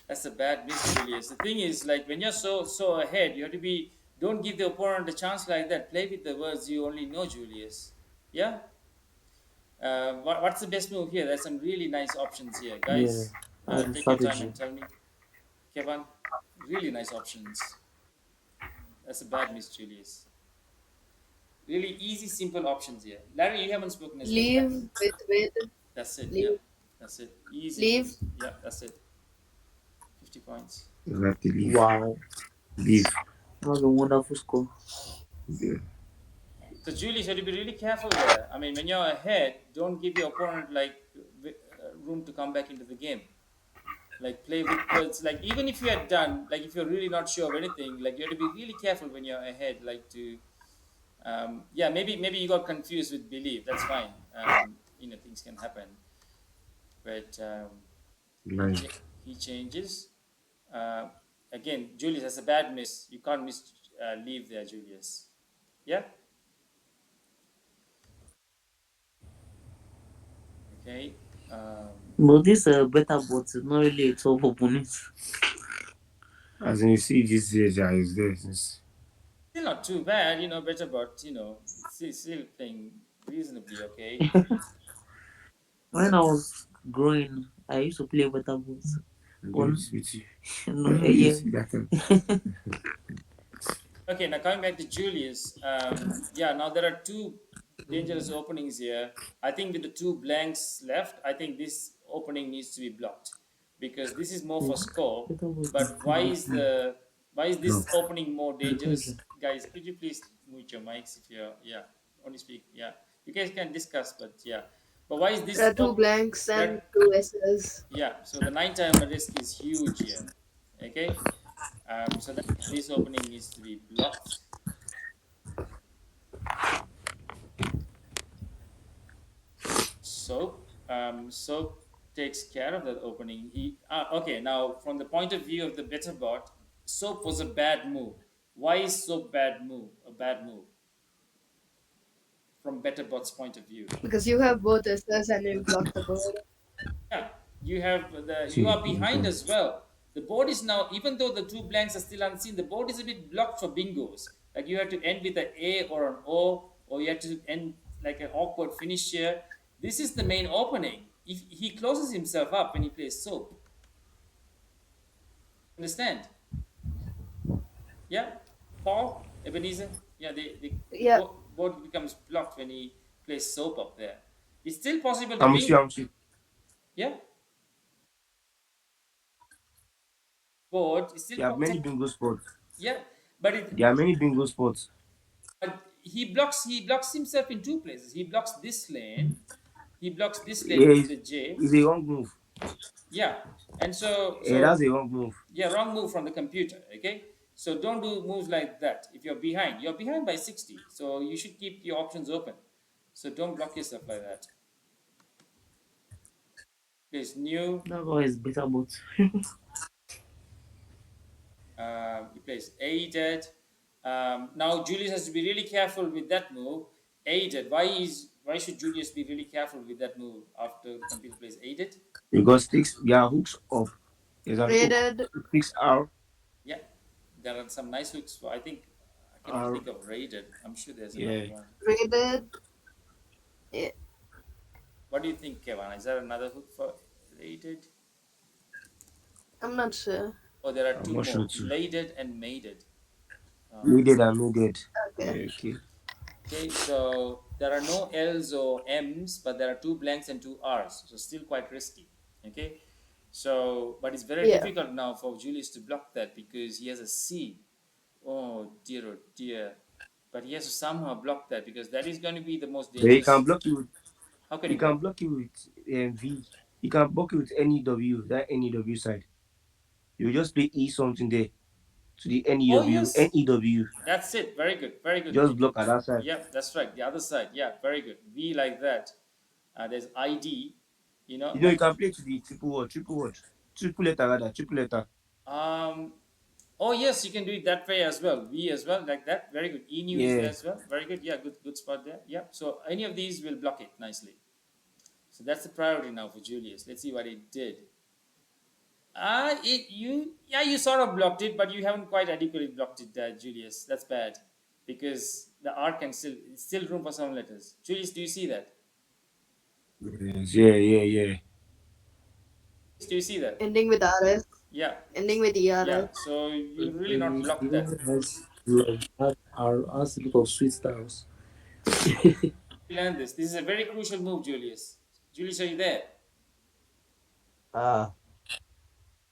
A: that's a bad miss, Julius. The thing is, like when you're so ahead, you have to be. Don't give the opponent a chance like that. Play with the words you only know, Julius. Yeah. What's the best move here? There's some really nice options here,
B: yeah,
A: guys.
B: that's the
A: Take your time
B: strategy.
A: and tell me, Kevin. Really nice options. That's a bad miss, Julius. Really easy, simple options here. Larry, you haven't spoken as well.
D: Leave with
A: That's it. Yeah,
D: leave.
A: that's That's it. Easy
D: Leave.
A: peasy. Yeah, that's it. 50 points.
F: You have to leave.
B: Wow,
F: Leave.
B: that was a wonderful score.
F: Yeah.
A: So Julius, you have to be really careful there. I mean, when you're ahead, don't give your opponent like room to come back into the game. Like play with words. Like even if you are done, like if you're really not sure of anything, like you have to be really careful when you're ahead. Like to, yeah, maybe you got confused with belief. That's fine. Things can happen. But he
F: Nice.
A: cha- he changes. Uh, Again, Julius has a bad miss. You can't miss leave there, Julius. Yeah. Okay.
B: But this better bot is not really a tough opponent.
F: As in, you see, this is there since.
A: Still not too bad, better, but still playing reasonably okay.
B: When I was growing, I used to play better bots.
F: I'm
B: But
F: doing this with you.
B: no,
F: When you
B: yeah.
F: see that time.
A: Okay, now coming back to Julius, yeah, now there are two dangerous openings here. I think with the two blanks left, I think this opening needs to be blocked because this is more for score.
B: Better bot is
A: But why
B: not
A: is the why is
F: No.
A: this opening more dangerous,
B: intelligent.
A: guys? Could you please mute your mics if you're only speak? Yeah, you guys can discuss, but yeah, but why is
D: There
A: this
D: are two blanks and
A: that
D: two S's.
A: yeah? So the nine timer risk is huge here. Okay, so that this opening needs to be blocked. Soap takes care of that opening. Okay. Now, from the point of view of the better bot, Soap was a bad move. Why is Soap bad move? A bad move from better bot's point of view.
D: Because you have both S's and you block the board.
A: Yeah, you
F: See,
A: are
F: you
A: behind
F: can.
A: as well. The board is now, even though the two blanks are still unseen, the board is a bit blocked for bingos. Like you have to end with an A or an O, or you have to end like an awkward finish here. This is the main opening. If he closes himself up when he plays Soap, understand? Yeah, Paul, Ebenezer. Yeah, the
D: Yeah,
A: board becomes blocked when he plays Soap up there. It's still possible to
F: I'm with you.
A: bingo.
F: I'm with you.
A: Yeah, board is still
F: There are many bingo spots.
A: yeah, but it
F: There are many bingo spots.
A: but he blocks himself in two places. He blocks this lane. He blocks this lane,
F: Yeah,
A: which is the J.
F: it's a wrong move.
A: Yeah, and so
F: Yeah,
A: so
F: that's a wrong move.
A: yeah, wrong move from the computer. Okay, so don't do moves like that. If you're behind by 60. So you should keep your options open. So don't block yourself like that. There's new.
B: That's why it's better bot.
A: He plays aided. Now Julius has to be really careful with that move. Aided. Why should Julius be really careful with that move after the computer plays aided?
F: Because sticks, there are hooks up. There's an hook.
D: rated.
F: It picks R.
A: Yeah, there are some nice hooks. I think I can only
F: R.
A: think of raided. I'm sure there's another
F: Yeah.
A: one.
D: Rated. Yeah,
A: What do you think, Kevin? Is there another hook for raided?
D: I'm not sure.
A: Oh, there are
F: I'm
A: two
F: not sure
A: more:
F: too.
A: laded and maided.
F: Needed and needed.
D: Okay.
F: Yeah, okay.
A: Okay, so there are no L's or M's, but there are two blanks and two R's. So still quite risky. Okay, so but it's very
D: Yeah.
A: difficult now for Julius to block that because he has a C. Oh dear, oh dear. But he has to somehow block that because that is going to be the most
F: But he can
A: dangerous.
F: block you with.
A: How can
F: He
A: he
F: can
A: block?
F: block you with V. He can block you with any W. That any W side. You just play E something there to the
A: Oh
F: NEW.
A: yes,
F: NEW.
A: that's it. Very good,
F: Just block at
A: Julius.
F: that side.
A: Yep, that's right. The other side. Yeah, very good. V like that. There's ID.
F: You
A: Like
F: can play to the triple word, triple letter rather, triple letter.
A: um. Oh yes, you can do it that way as well. V as well, like that. Very good. E new is there
F: Yeah.
A: as well. Very good. Yeah, good spot there. Yeah. So any of these will block it nicely. So that's the priority now for Julius. Let's see what it did. You sort of blocked it, but you haven't quite adequately blocked it, Julius. That's bad because the R can still room for some letters. Julius, do you see that?
F: Yes, yeah.
A: Do you see that?
D: Ending with RS.
A: Yeah,
D: Ending with ERS.
A: yeah. So you really not blocked
B: The
A: that.
B: one has like has a lot of sweet styles.
A: Learn this. This is a very crucial move, Julius. Julius, are you there?
C: Ah,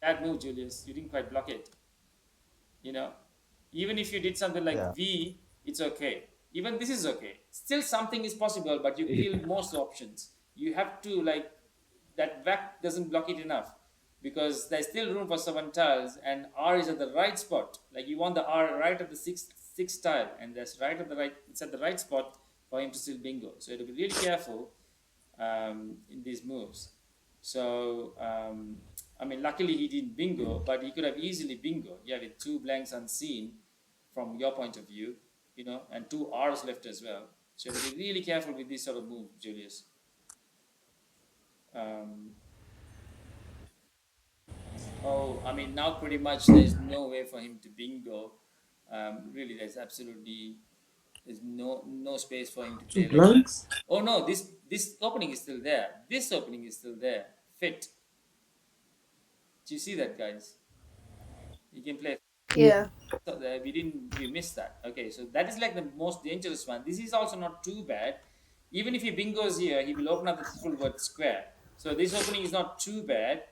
A: Bad move, Julius. You didn't quite block it. You know, even if you did something like
C: yeah.
A: V, it's okay. Even this is okay. Still, something is possible, but you
F: Yeah.
A: kill most options. You have to like that back doesn't block it enough because there's still room for seven tiles, and R is at the right spot. Like you want the R right at the sixth tile, and that's right at the right. It's at the right spot for him to still bingo. So you have to be really careful in these moves. So, I mean, luckily he didn't bingo, but he could have easily bingo. Yeah, with two blanks unseen from your point of view, and two R's left as well. So you have to be really careful with this sort of move, Julius. Um, oh, I mean, now pretty much there's no way for him to bingo. Really, there's no space for him to
B: Two
A: play like that.
B: blanks.
A: Oh no, this opening is still there. This opening is still there. Fit. Do you see that, guys? You can play.
B: Yeah.
D: Yeah.
A: So we missed that. Okay, so that is like the most dangerous one. This is also not too bad. Even if he bingos here, he will open up the full word square. So this opening is not too bad,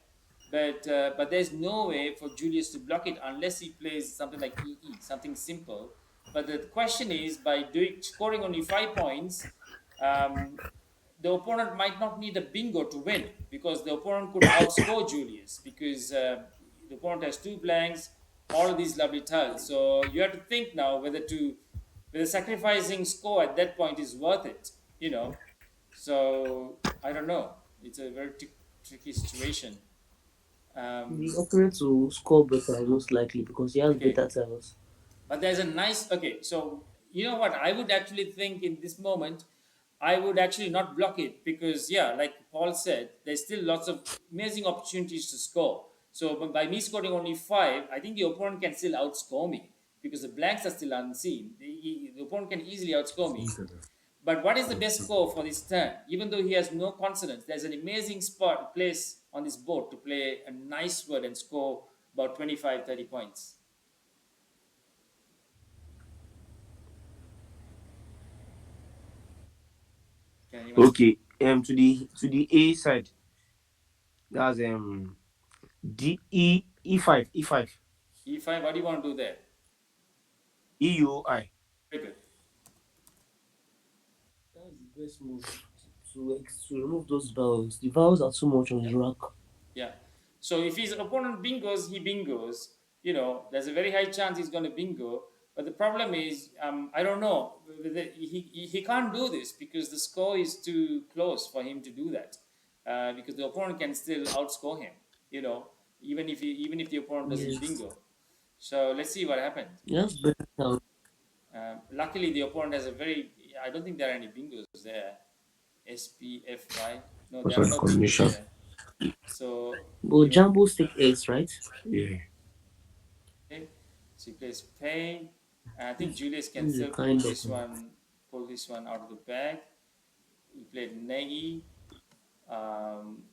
A: but there's no way for Julius to block it unless he plays something like EE, something simple. But the question is, by doing scoring only 5 points, um, the opponent might not need a bingo to win because the opponent could outscore Julius because the opponent has two blanks, all of these lovely tiles. So you have to think now whether sacrificing score at that point is worth it. So I don't know. It's a very tricky situation.
B: The
A: Um,
B: opponent will score better most likely because he has
A: okay,
B: better tiles.
A: but there's a nice, okay, so you know what? I would actually think in this moment, I would actually not block it because, yeah, like Paul said, there's still lots of amazing opportunities to score. So by me scoring only five, I think the opponent can still outscore me because the blanks are still unseen. The opponent can easily outscore me. But what is the best score for this turn? Even though he has no confidence, there's an amazing spot place on this board to play a nice word and score about 25, 30 points. Can anyone say?
F: Okay. To the A side, that's D E5
A: E5, what do you want to do there?
F: EUI.
A: Very good.
B: That's the best move to remove those vowels. The vowels are too much on
A: Yeah.
B: the rack.
A: Yeah. So if his opponent bingos, he bingos. There's a very high chance he's going to bingo. But the problem is, I don't know. He can't do this because the score is too close for him to do that. Because the opponent can still outscore him. You know, even if the opponent doesn't
B: Yes.
A: bingo. So let's see what happens.
B: He has better tiles.
A: Luckily, the opponent has a very. I don't think there are any bingos there. SPFY. No,
F: What's
A: there are
F: that
A: no bingos
F: combination?
A: there. So
B: But Jambos take ace, right?
F: Yeah.
A: okay, so he plays Pay. And I think
B: This
A: Julius can
B: is a
A: still pull
B: kind of
A: this one, out of the bag. He played Negi. Um,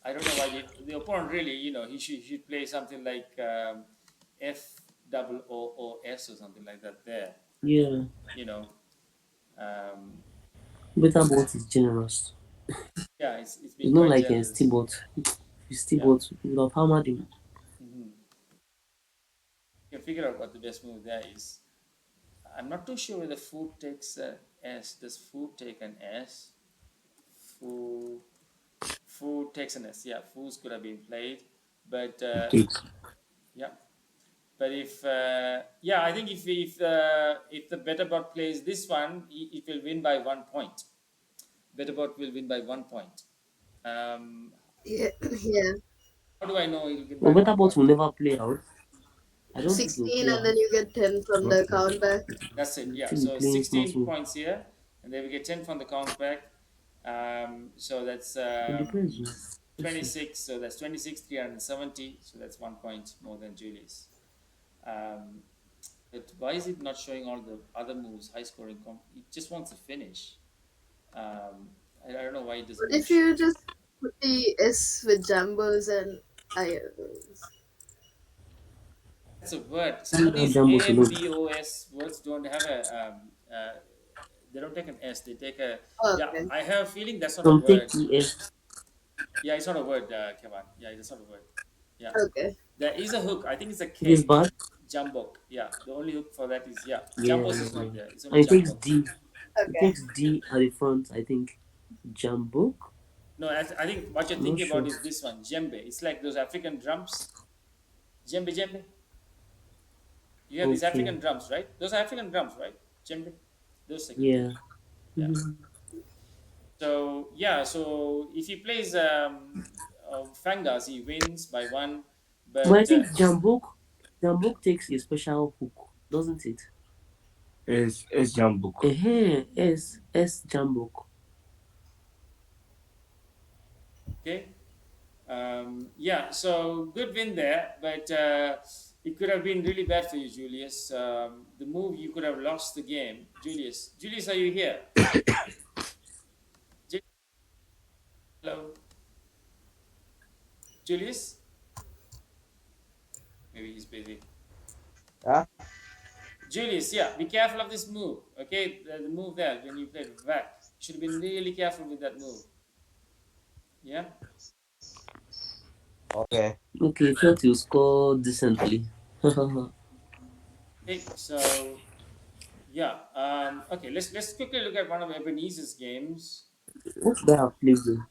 A: I don't know why the opponent really, he should play something like FOOOS or something like that there.
B: yeah.
A: You know, um,
B: Better bot is generous.
A: yeah, it's been
B: It's not
A: quite
B: like a
A: generous.
B: Steelbot. If
A: Yeah.
B: Steelbot, you would have hammered him.
A: Mm-hmm. You can figure out what the best move there is. I'm not too sure whether food takes S. Does food take an S? Food, food takes an S. Yeah, foods could have been played, but
F: Take.
A: yeah. But yeah, I think if the better bot plays this one, it will win by 1 point. Better bot will win by 1 point. Um,
D: Yeah. Yeah.
A: how do I know he'll win
B: But
A: by
B: better
A: one
B: bot will
A: point?
B: never play out. I don't think he'll
D: 16,
B: play
D: and then
B: out.
D: you get 10 from the count back.
A: That's it.
B: He'll
A: Yeah.
B: still be
A: So
B: playing small
A: 16
B: small.
A: points here, and then we get 10 from the count back. So that's
B: It depends. Let's see.
A: 26. So that's 26, 370. So that's 1 point more than Julius. Um, but why is it not showing all the other moves, high scoring? It just wants to finish. I don't know why it doesn't
D: But
A: want to
D: if
A: show.
D: you just put the S with Jambos and I.
A: That's a word. Some
B: Leave
A: of
B: that
A: these
B: Jambos alone.
A: AMBOS words don't have they don't take an S. They take a,
D: Oh,
A: yeah,
D: okay.
A: I have a feeling that's not a
B: Some take
A: word.
B: ES.
A: Yeah, it's not a word, Kevin. Yeah, it's not a word. Yeah,
D: Okay.
A: there is a hook. I think it's a
B: It is
A: K.
B: bad.
A: Jambok. Yeah, the only hook for that is yeah.
B: Yeah,
A: Jambos is not there. It's only
B: and it takes
A: Jambok.
B: D. It
D: Okay.
B: takes D at the front. I think Jambook.
A: No, I think what you're
B: I'm not
A: thinking about
B: sure.
A: is this one, djembe. It's like those African drums. Djembe, djembe. You have these
B: Okay.
A: African drums, right? Those are African drums, right? Djembe. Those type of thing.
B: Yeah.
A: Yeah.
B: Mhm.
A: So yeah, so if he plays Fangas, he wins by one.
B: But I
A: But
B: think Jambook takes a special hook, doesn't it?
F: S Jambook.
B: S Jambook.
A: okay, yeah. So good win there, but it could have been really bad for you, Julius. The move you could have lost the game, Julius. Julius, are you here? Ju- Hello, Julius. Maybe he's busy.
C: Yeah.
A: Julius, yeah, be careful of this move. Okay, the move there when you played back, you should have been really careful with that move. Yeah.
C: Okay.
B: Okay, thought you score decently.
A: Okay. So yeah. Okay. Let's quickly look at one of Ebenezer's games.
B: What do I have played then?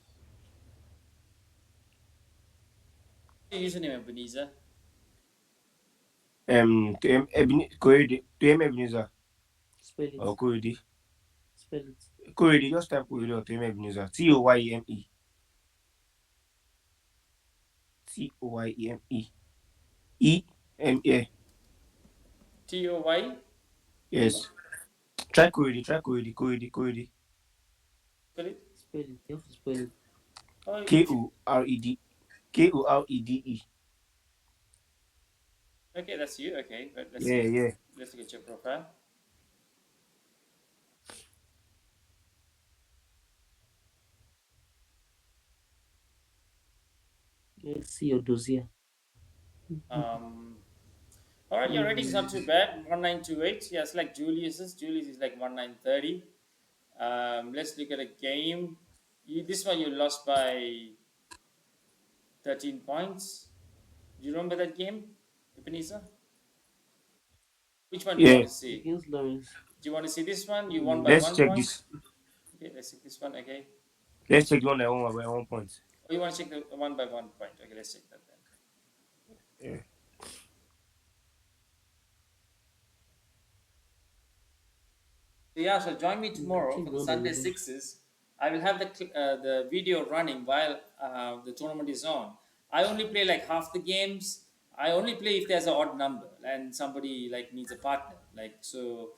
A: What's your username, Ebenezer?
F: To M Ebenezer
B: Spell it.
F: or Koyede.
B: Spell it.
F: Koyede, just type Koyede or to M Ebenezer. Toyeme. Toyeme. E-M-A.
A: Toy.
F: Yes. Try Koyede, try Koyede, Koyede, Koyede.
A: Spell it.
B: Spell it. You have to spell it.
A: Oh, if you,
F: Kored. Korede.
A: okay, that's you. Okay, but let's
F: Yeah,
A: see.
F: yeah.
A: Let's look at your profile.
B: Let's see your dossier.
A: Um. All right, your rating's not
B: Mm,
A: too bad. 1928. Yeah, it's like Julius's. Julius is like 1930. Let's look at a game. This one you lost by 13 points. Do you remember that game, Ebenezer? Which one do you want
F: Yeah.
A: to see?
B: against Lawrence.
A: Do you want to see this one? You won by
B: Mm,
F: Let's
A: one
F: check
A: point.
F: this.
A: Okay, let's see this one. Okay.
F: Let's check the one I won by 1 point.
A: Oh, you want to check the one by 1 point? Okay, let's check that then.
F: Yeah.
A: So yeah, so join me
B: I
A: tomorrow
B: think
A: for the
B: one by
A: Sunday
B: eleven.
A: sixes. I will have the video running while the tournament is on. I only play like half the games. I only play if there's an odd number and somebody like needs a partner. Like so,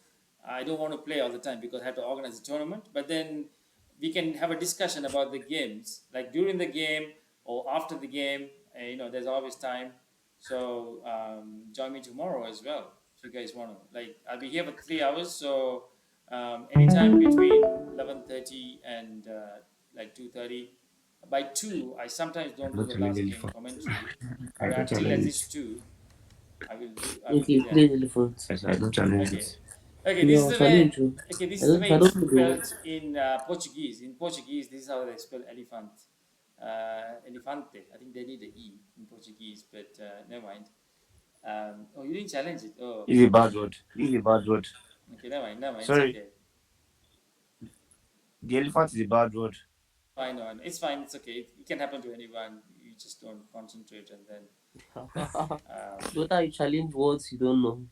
A: I don't want to play all the time because I have to organize a tournament. But then we can have a discussion about the games, like during the game or after the game. There's always time. So join me tomorrow as well if you guys want to. Like I'll be here for 3 hours, so anytime between 11:30 and like 2:30. By two, I sometimes
F: I
A: don't do
F: don't
A: the
F: challenge
A: last game
F: elephant.
A: commentary,
F: I
A: but
F: don't
A: until at
F: challenge
A: least
F: it.
A: two, I will do. I will be
B: Okay,
A: there.
B: play the elephant.
F: I don't challenge
A: Okay.
F: it.
A: Okay. This is
B: Yeah,
A: the way.
B: challenge you.
A: Okay. This
B: I
A: is the
B: don't.
A: way
B: I
A: it's
B: don't know the word.
A: spelled in Portuguese. In Portuguese, this is how they spell elephant. Elefante. I think they need the e in Portuguese, but never mind. Oh, you didn't challenge it. Oh,
F: It's a bad word. It's a bad word.
A: okay. Never mind. Never mind. It's
F: Sorry,
A: okay.
F: the elephant is a bad word.
A: Fine. No, it's fine. It's okay. It can happen to anyone. You just don't concentrate, and then
B: What are you challenge words you don't know?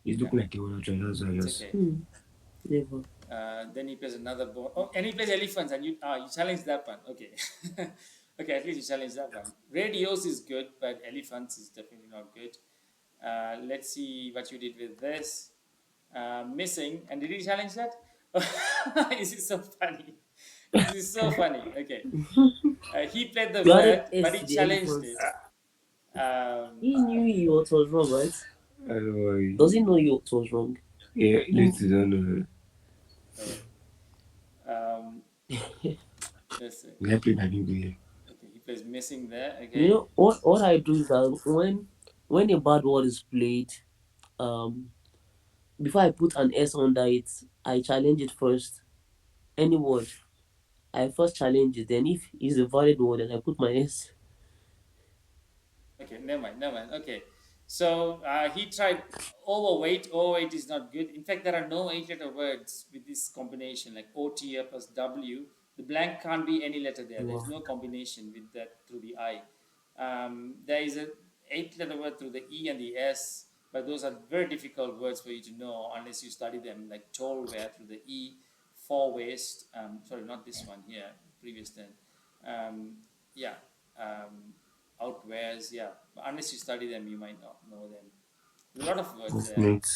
F: It's
A: yeah,
F: looking like a word actually. That's why I
A: it's
F: just.
A: okay.
B: Hmm. Never.
A: Then he plays another ball. Oh, and he plays elephants, and you challenge that one. Okay, okay. At least you challenge that one. Radios is good, but elephants is definitely not good. Let's see what you did with this. Missing, and did he challenge that? This is so funny. This is so funny. Okay, he played the
B: You added
A: word, but
B: S
A: he
B: to the
A: challenged
B: elephant.
A: it. Um,
B: He knew you what was wrong, right?
F: I don't know.
B: Does he know you what was wrong?
F: Yeah,
B: He,
F: let's don't know.
A: so, um, let's see.
F: Can I play my bingo here?
A: Okay, he plays missing there.
B: you
A: Okay.
B: know what I do is that when a bad word is played, um, before I put an S under it, I challenge it first. Any word. I first challenge it. Then if it's a valid one, then I put my S.
A: Okay, never mind, never mind. Okay, so he tried overweight. Overweight is not good. In fact, there are no eight-letter words with this combination, like OTA plus W. The blank can't be any letter there. There's
B: Wow.
A: no combination with that through the I. There is a eight-letter word through the E and the S, but those are very difficult words for you to know unless you study them, like tollware through the E, four waist. Sorry, not this one here. Previous then. Um, yeah. Um, Outwears, yeah. But unless you study them, you might not know them. There's a lot of words there.
F: Movement,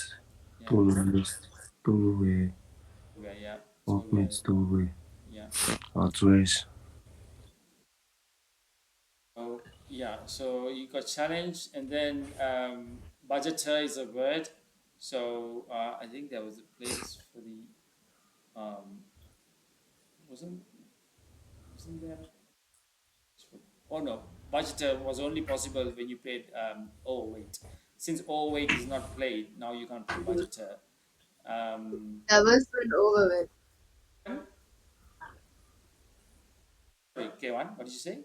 A: Yeah,
F: poloist, towel,
A: where yeah, toolware
F: movement,
A: as well.
F: towel,
A: Yeah.
F: outwards.
A: So yeah, so you got challenge, and then budgeter is a word. So I think there was a place for the wasn't wasn't there? Oh no, budgeter was only possible when you played oh wait. Since oh wait is not played, now you can't play budgeter. Um,
D: That was went over with.
A: Sorry, K1, what did you say?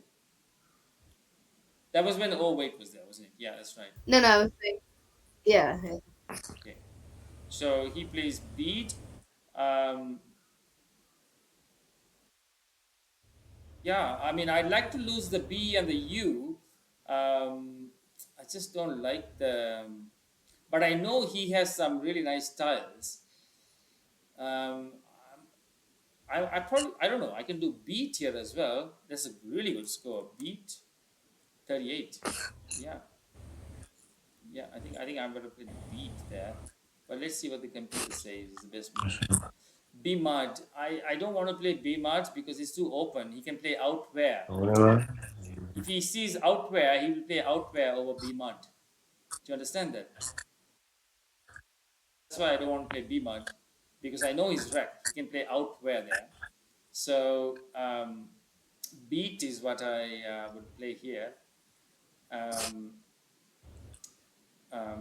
A: That was when oh wait was there, wasn't it? Yeah, that's right.
D: No, no, I was saying, yeah, yeah.
A: Okay. So he plays beat. Um, yeah, I mean, I'd like to lose the B and the U. I just don't like the. But I know he has some really nice styles. Um, I probably I don't know. I can do beat here as well. That's a really good score. Beat 38. Yeah, yeah. I think I'm gonna play the beat there. But let's see what the computer says is the best move. B mud. I don't want to play B mud because it's too open. He can play out where.
F: Whatever.
A: If he sees out where, he will play out where over B mud. Do you understand that? That's why I don't want to play B mud because I know he's wrecked. He can play out where there. So beat is what I would play here. Um,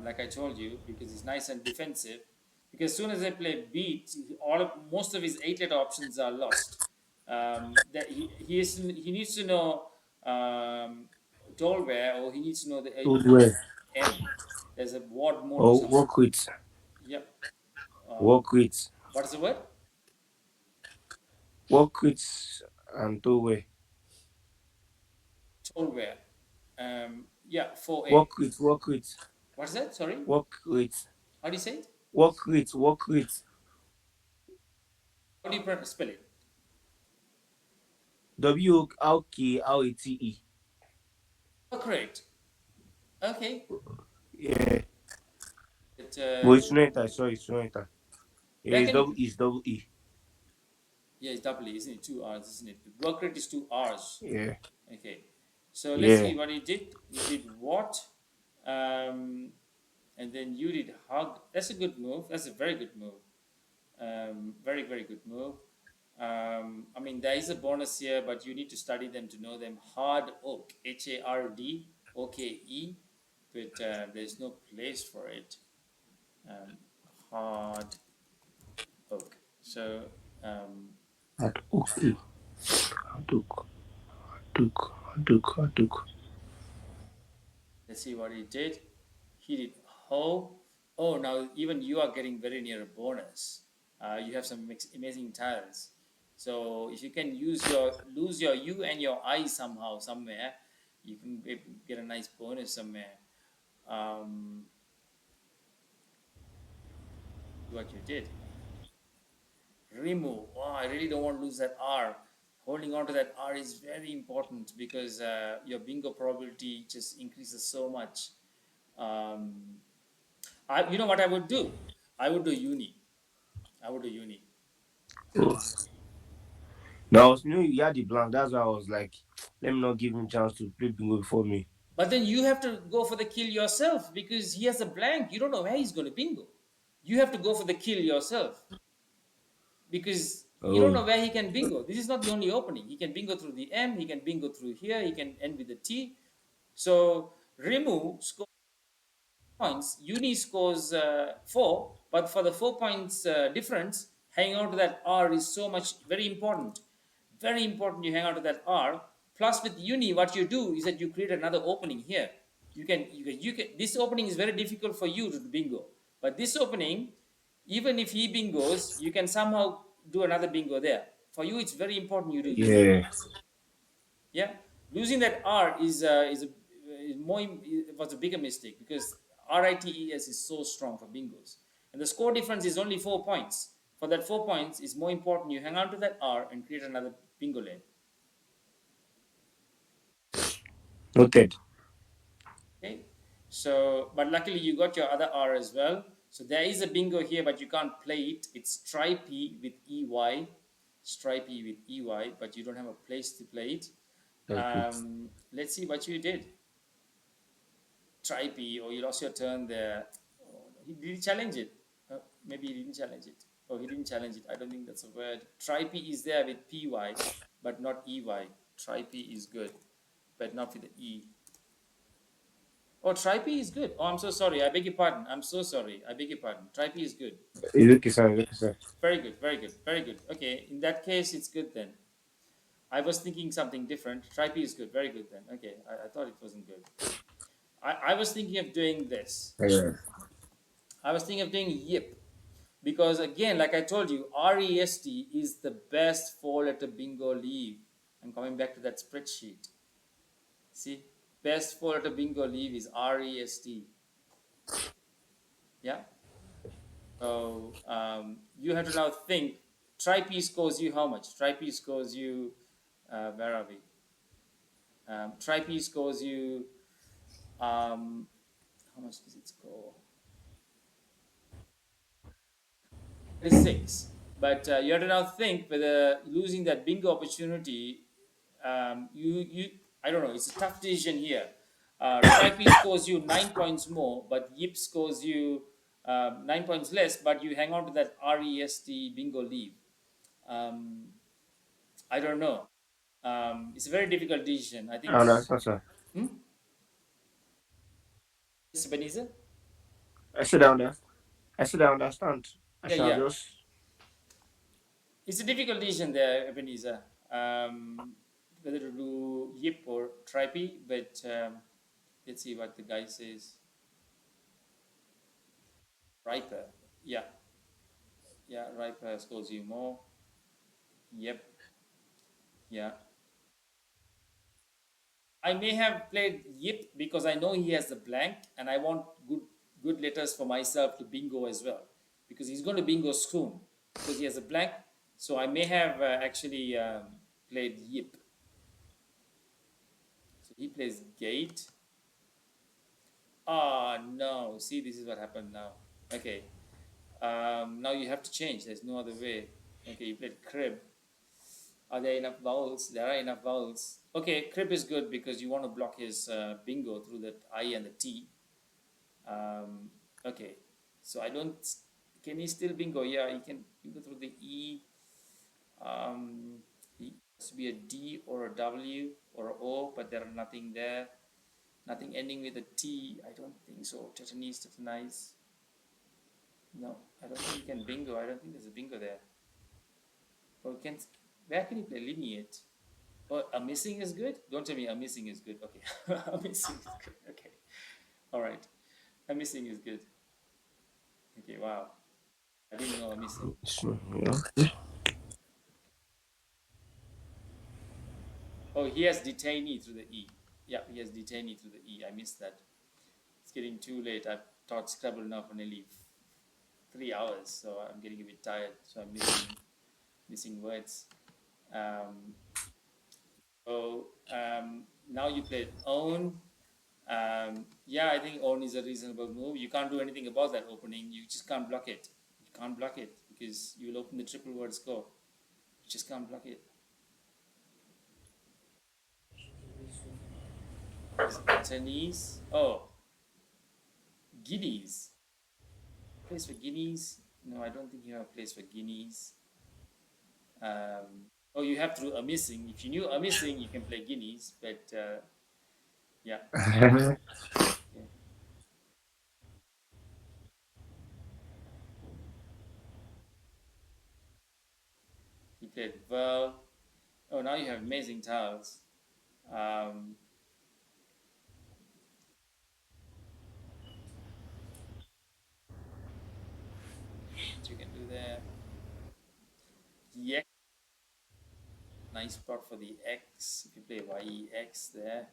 A: like I told you, because it's nice and defensive. Because as soon as I play beat, most of his eight-letter options are lost. That he needs to know Dolware, or he needs to know the
F: Towel.
A: M. There's a word mode or
F: Or
A: something.
F: work with.
A: Yep.
F: Work with.
A: What is the word?
F: Work with and towel.
A: Dolware. Yeah, 4A.
F: Work with, work with.
A: What's that? Sorry.
F: Work with.
A: How do you say it?
F: Work with, work with.
A: How do you spell it?
F: WOKRATE.
A: Oh, correct. Okay.
F: Yeah.
A: It,
F: But it's not enter, sorry, it's not enter. Yeah,
A: where can
F: it's double E.
A: Yeah, it's double E, isn't it? Two R's, isn't it? The work rate is two R's.
F: Yeah.
A: Okay. So let's
F: Yeah.
A: see what he did. He did what? Um, and then you did hug. That's a good move. That's a very good move. Very, very good move. I mean, there is a bonus here, but you need to study them to know them. Hard oak, HARDOKE, but there's no place for it. Um, hard oak. So
F: At okay. Haduk. Haduk. Haduk. Haduk.
A: let's see what he did. He did hoe. Oh, now even you are getting very near a bonus. You have some amazing tiles. So if you can lose your U and your I somehow somewhere, you can get a nice bonus somewhere. Um, what you did. Remove. Oh, I really don't want to lose that R. Holding on to that R is very important because your bingo probability just increases so much. Um, you know what I would do? I would do uni. I would do uni.
F: Oh. Now, you had the blank. That's why I was like, let me not give him chance to play bingo before me.
A: But then you have to go for the kill yourself because he has a blank. You don't know where he's going to bingo. You have to go for the kill yourself because you don't
F: Oh.
A: know where he can bingo. This is not the only opening. He can bingo through the M. He can bingo through here. He can end with the T. So remove score points. Uni scores 4, but for the 4 points difference, hanging on to that R is so much very important. Very important you hang out to that R. Plus with uni, what you do is that you create another opening here. You can this opening is very difficult for you to bingo. But this opening, even if he bingos, you can somehow do another bingo there. For you, it's very important you do uni.
F: Yeah.
A: Yeah, losing that R is more it was a bigger mistake because RITES is so strong for bingos, and the score difference is only 4 points. For that 4 points, it's more important you hang on to that R and create another bingo lane.
F: Noted.
A: Okay, so but luckily you got your other R as well. So there is a bingo here, but you can't play it. It's stripey with EY, stripey with EY, but you don't have a place to play it.
F: Okay.
A: Let's see what you did. Try P, or you lost your turn there. Oh, did he challenge it? Maybe he didn't challenge it. Oh, he didn't challenge it. I don't think that's a word. Try P is there with PY, but not EY. Try P is good, but not with the E. Oh, try P is good. Oh, I'm so sorry. I beg your pardon. I'm so sorry. I beg your pardon. Try P is good.
F: It's okay, sir. It's okay, sir.
A: Very good. Very good. Very good. Okay, in that case, it's good then. I was thinking something different. Try P is good. Very good then. Okay, I thought it wasn't good. I was thinking of doing this.
F: Yeah.
A: I was thinking of doing yip because again, like I told you, REST is the best four-letter bingo leave. I'm coming back to that spreadsheet. See, best four-letter bingo leave is REST. Yeah. So you have to now think. Try P scores you how much? Try P scores you. Where are we? Try P scores you. How much does it score? 36. But you have to now think whether losing that bingo opportunity, you I don't know. It's a tough decision here. Tripe scores you 9 points more, but Yip scores you 9 points less. But you hang on to that REST bingo leave. Um, I don't know. It's a very difficult decision. I think.
F: I understand, sir.
A: Hmm? Yes, Ebenezer?
F: I said I understand. I said I understand. I
A: Yeah,
F: shall
A: yeah.
F: just.
A: It's a difficult decision there, Ebenezer. Whether to do Yip or Tripe, but let's see what the guy says. Riper. Yeah, yeah, Riper scores you more. Yep, yeah. I may have played Yip because I know he has the blank and I want good letters for myself to bingo as well because he's going to bingo soon because he has a blank. So I may have actually played Yip. So he plays Gate. Ah, no. See, this is what happened now. Okay. Now you have to change. There's no other way. Okay, you played Crib. Are there enough vowels? There are enough vowels. Okay, Crib is good because you want to block his bingo through the I and the T. Okay, so I don't. Can he still bingo? Yeah, he can bingo through the E. He has to be a D or a W or a O, but there are nothing there. Nothing ending with a T. I don't think so. Tetanize, tetanize. No, I don't think he can bingo. I don't think there's a bingo there. Or can where can he play lineate? Oh, a missing is good. Don't tell me a missing is good. Okay, a missing is good. Okay, all right. A missing is good. Okay, wow. I didn't know a missing.
F: Yeah.
A: Oh, he has detainee through the E. Yeah, he has detainee through the E. I missed that. It's getting too late. I've taught Scrabble now for nearly 3 hours, so I'm getting a bit tired. So I'm missing words. Um, now you played own. Yeah, I think own is a reasonable move. You can't do anything about that opening. You just can't block it. You can't block it because you will open the triple word score. You just can't block it. Is Chinese? Oh, guineas. Place for guineas? No, I don't think you have a place for guineas. Oh, you have to do a missing. If you knew a missing, you can play guineas. But yeah, okay. He played well. Oh, now you have amazing tiles. Um, you can do there. Yeah, nice spot for the X. If you play YEX there,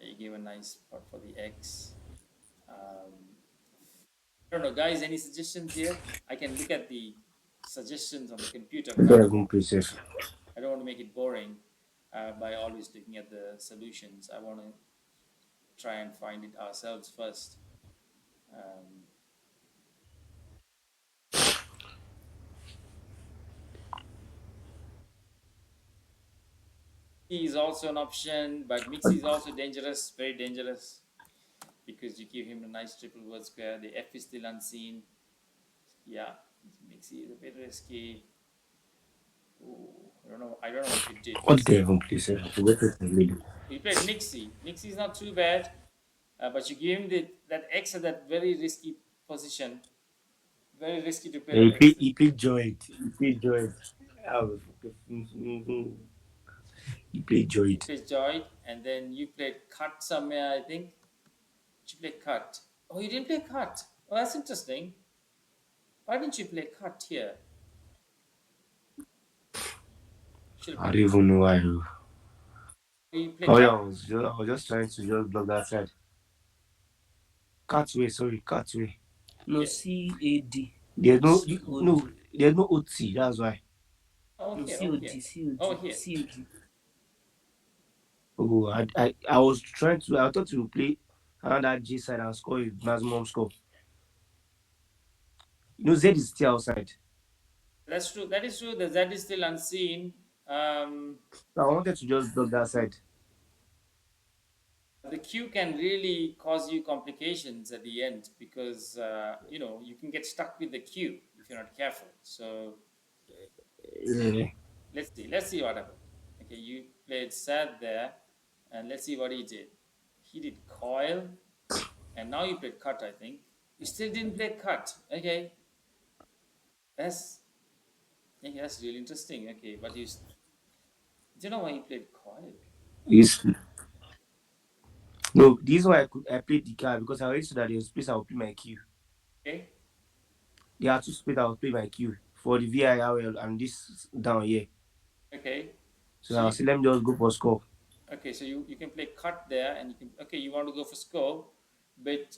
A: you give a nice spot for the X. I don't know, guys. Any suggestions here? I can look at the suggestions on the computer,
F: You
A: but
F: better go play safe.
A: I don't want to make it boring by always looking at the solutions. I want to try and find it ourselves first. Um, Key is also an option, but Mixi is also dangerous, very dangerous, because you give him a nice triple word square. The F is still unseen. Yeah, Mixi is a bit risky. Ooh, I don't know what you did.
F: What did I even play safe? I forgot what I played.
A: You played Nixie. Nixie is not too bad, but you gave him that X at that very risky position. Very risky to play
F: Yeah,
A: that X.
F: he played joint. He played joint. I was he played
A: You
F: joint.
A: played Joy, and then you played Cut somewhere, I think. You played Cut. Oh, you didn't play Cut. Oh, that's interesting. Why didn't you play Cut here? Should have
F: I
A: played.
F: don't even know why.
A: You play
F: Oh yeah,
A: Cut.
F: I was just trying to just block that side. Cut way, sorry, cut way.
B: No,
A: Okay.
B: CAD.
F: There's no
B: COD.
F: no there's no OT, that's why.
A: Oh,
B: No,
A: here. Oh,
B: COD.
A: here.
B: COD.
A: Oh, here.
B: COD.
F: Oh I was trying to I thought you would play around that J side and score a maximum score. You know Z is still outside.
A: That's true. That is true. The Z is still unseen. Um,
F: So I wanted to just block that side.
A: the Q can really cause you complications at the end because you can get stuck with the Q if you're not careful. So
F: Yeah.
A: let's see what happened. Okay, you played sad there, and let's see what he did. He did coil, and now you played cut. I think you still didn't play cut. Okay, that's that's really interesting. Okay, but do you know why you played coil?
F: Yes. No, this is why I played the card because I already said that there was space I would play my Q.
A: Okay,
F: There are two space I would play my Q for the VIRL and this down here.
A: okay.
F: So
A: So
F: I'll
A: you
F: say let me just go for score.
A: okay, so you can play cut there, and you can you want to go for score, but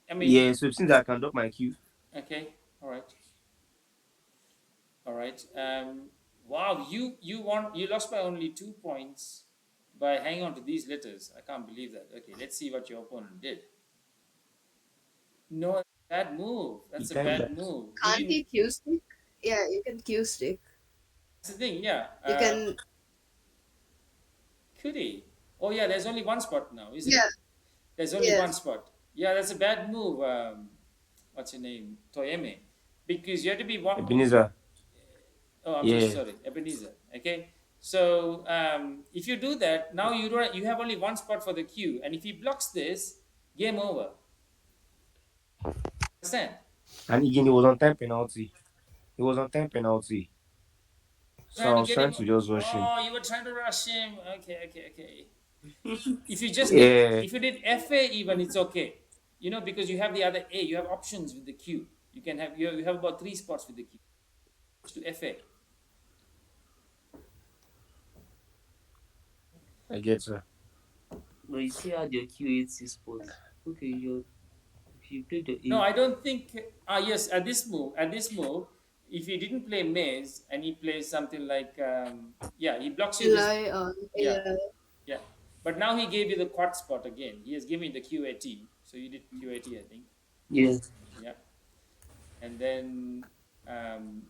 A: I mean
F: Yeah, so since I can drop my Q.
A: okay, all right, all right. Wow, you lost by only 2 points by hanging on to these letters. I can't believe that. Okay, let's see what your opponent did. No, bad move.
F: He
A: That's a
F: timed
A: bad
F: that.
A: move. He
D: Can't
A: didn't.
D: he Q stick? Yeah, you can Q stick.
A: That's the thing. Yeah.
D: You can,
A: Could he? Oh yeah. There's only one spot now, isn't
D: yeah,
A: it? There's only one
D: yes.
A: spot. Yeah, that's a bad move. What's your name? Toyeme, because you have to be one.
F: Ebenezer.
A: Oh, I'm so
F: Yeah,
A: sorry, Ebenezer. Okay. So if you do that, now you have only one spot for the queue, and if he blocks this, game over. Understand?
F: and again, it was on time penalty. It was on time penalty. So
A: Trying
F: I
A: to
F: was
A: get
F: trying
A: him.
F: to just rush him.
A: Oh, you were trying to rush him. Okay, okay, okay. If you just did,
F: Yeah,
A: if you did FA even, it's okay. Because you have the other A, you have options with the Q. You have about 3 spots with the Q. To FA.
F: I get her.
B: No, you still had your QA spot. Okay, if you played the
A: No,
B: A.
A: I don't think. Yes, at this move, if he didn't play Maze and he plays something like, yeah, he blocks you this.
D: Rely on
A: Yeah,
D: AI.
A: yeah. But now he gave you the quad spot again. He has given you the QAT. So you did QAT, I think.
B: Yeah.
A: Yeah, and then um,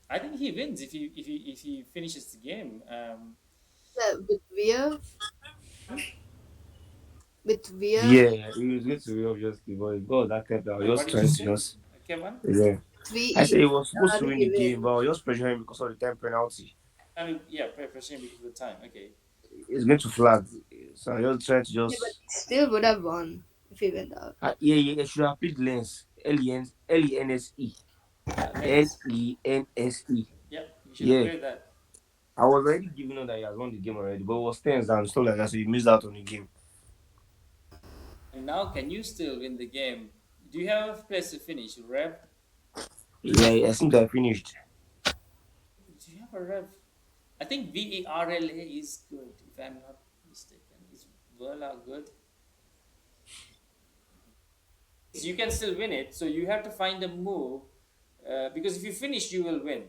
A: I think he wins if he finishes the game.
D: Yeah, with Via,
A: Hmm?
D: with Via,
F: Yeah, it was going to be obviously, but God, that kept. I was
A: Sorry, what
F: just
A: did you
F: trying to
A: say,
F: just.
A: Kevin?
F: Yeah. I said he was supposed to
D: VER,
F: win the
D: he
F: game, but
D: wins.
F: I was just pressuring him because of the time penalty.
A: I mean, yeah, pressure because of the time. Okay.
F: It's going to flag. So I was trying to
D: Yeah, but
F: just.
D: he still would have won if he went out.
F: Yeah, I should have played Lens. Lense.
A: Yeah, lens.
F: Lense.
A: Yeah, you should have
F: Yeah.
A: played that.
F: I was already giving up that he has won the game already, but it was tense and stuff like that, so he missed out on the game.
A: And now, can you still win the game? Do you have a place to finish, Rev?
F: Yeah, I think I finished.
A: Do you have a Rev? I think VARLA is good, if I'm not mistaken. Is Verla good? So you can still win it. So you have to find a move, because if you finish, you will win.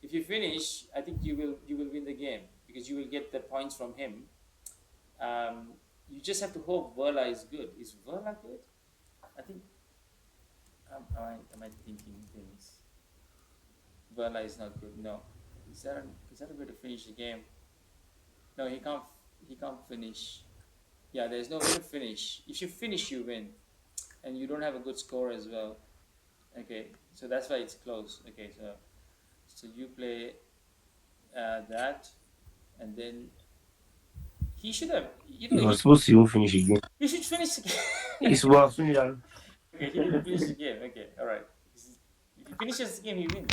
A: If you finish, I think you will win the game because you will get the points from him. Um, you just have to hope Verla is good. Is Verla good? I think. Am I thinking things? Verla is not good. No. Is that a way to finish the game? No, he can't. He can't finish. Yeah, there's no way to finish. If you finish, you win, and you don't have a good score as well. Okay, so that's why it's close. Okay, so you play that, and then he should have.
F: He was supposed to even finish again.
A: You should finish the game.
F: He's well finished.
A: Okay, he didn't finish the game. Okay, all right. If he finishes the game, he wins.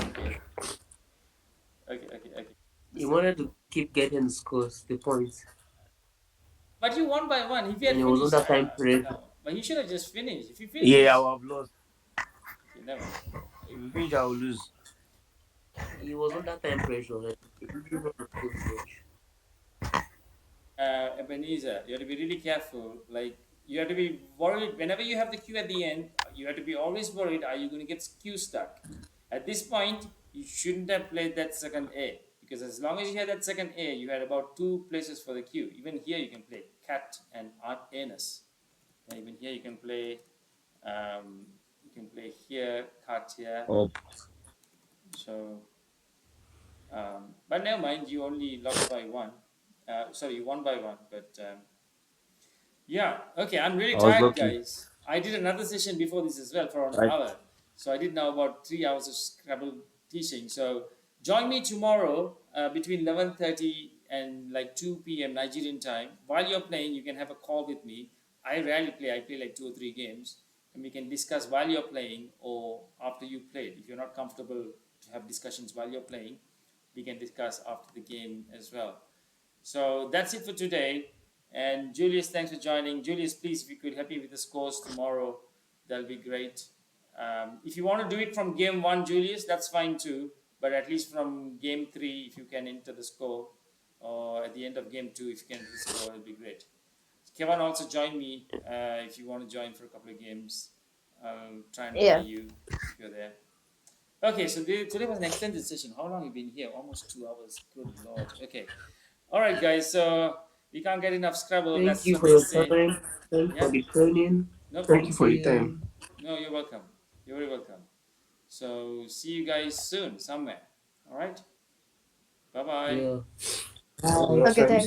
A: Okay, okay.
B: He wanted to keep getting the scores, the points,
A: But you won by one. If you had
B: and it was
A: finished,
B: under time pressure.
A: no. But he should have just finished. If you
F: Yeah, I
A: finish,
F: will have lost.
A: okay, never mind.
F: If we finish, I will lose.
B: He was under time pressure. Like, he didn't want to play much.
A: Ebenezer, you have to be really careful. Like, you have to be worried whenever you have the queue at the end. You have to be always worried: are you going to get queue stuck? At this point, you shouldn't have played that second A because as long as you had that second A, you had about two places for the queue. Even here, you can play cat and anus. And even here, you can play. You can play here, cat here.
F: Up.
A: So, but never mind. You only lost by one. Sorry, you won by one, but. Yeah, okay, I'm really
F: I was
A: tired,
F: lucky.
A: guys. I did another session before this as well for an
F: Right.
A: hour. So I did now about 3 hours of Scrabble teaching. So join me tomorrow between 11:30 and like 2 p.m. Nigerian time. While you're playing, you can have a call with me. I rarely play. I play like 2 or 3 games. And we can discuss while you're playing or after you played. If you're not comfortable to have discussions while you're playing, we can discuss after the game as well. So that's it for today. And Julius, thanks for joining. Julius, please, if you could help me with the scores tomorrow, that'll be great. If you want to do it from game one, Julius, that's fine too. But at least from game three, if you can enter the score, or at the end of game two, if you can enter the score, it'll be great. Kevin, also join me if you want to join for a couple of games. I'll try and play
D: Yeah.
A: you if you're there. Okay, so today was an extended session. How long have you been here? Almost 2 hours. Good lord. Okay. All right, guys. So we can't get enough Scrabble.
B: Thank
A: That's
B: you
A: the
B: for your
A: message.
B: time. Thank you
A: Yeah.
B: for the training.
A: No
F: Thank you
A: problem.
F: for the time.
A: No, you're welcome. You're very welcome. So see you guys soon somewhere. All right. Bye bye.
B: Yeah.
F: Yeah,
D: Okay,
F: so
D: thank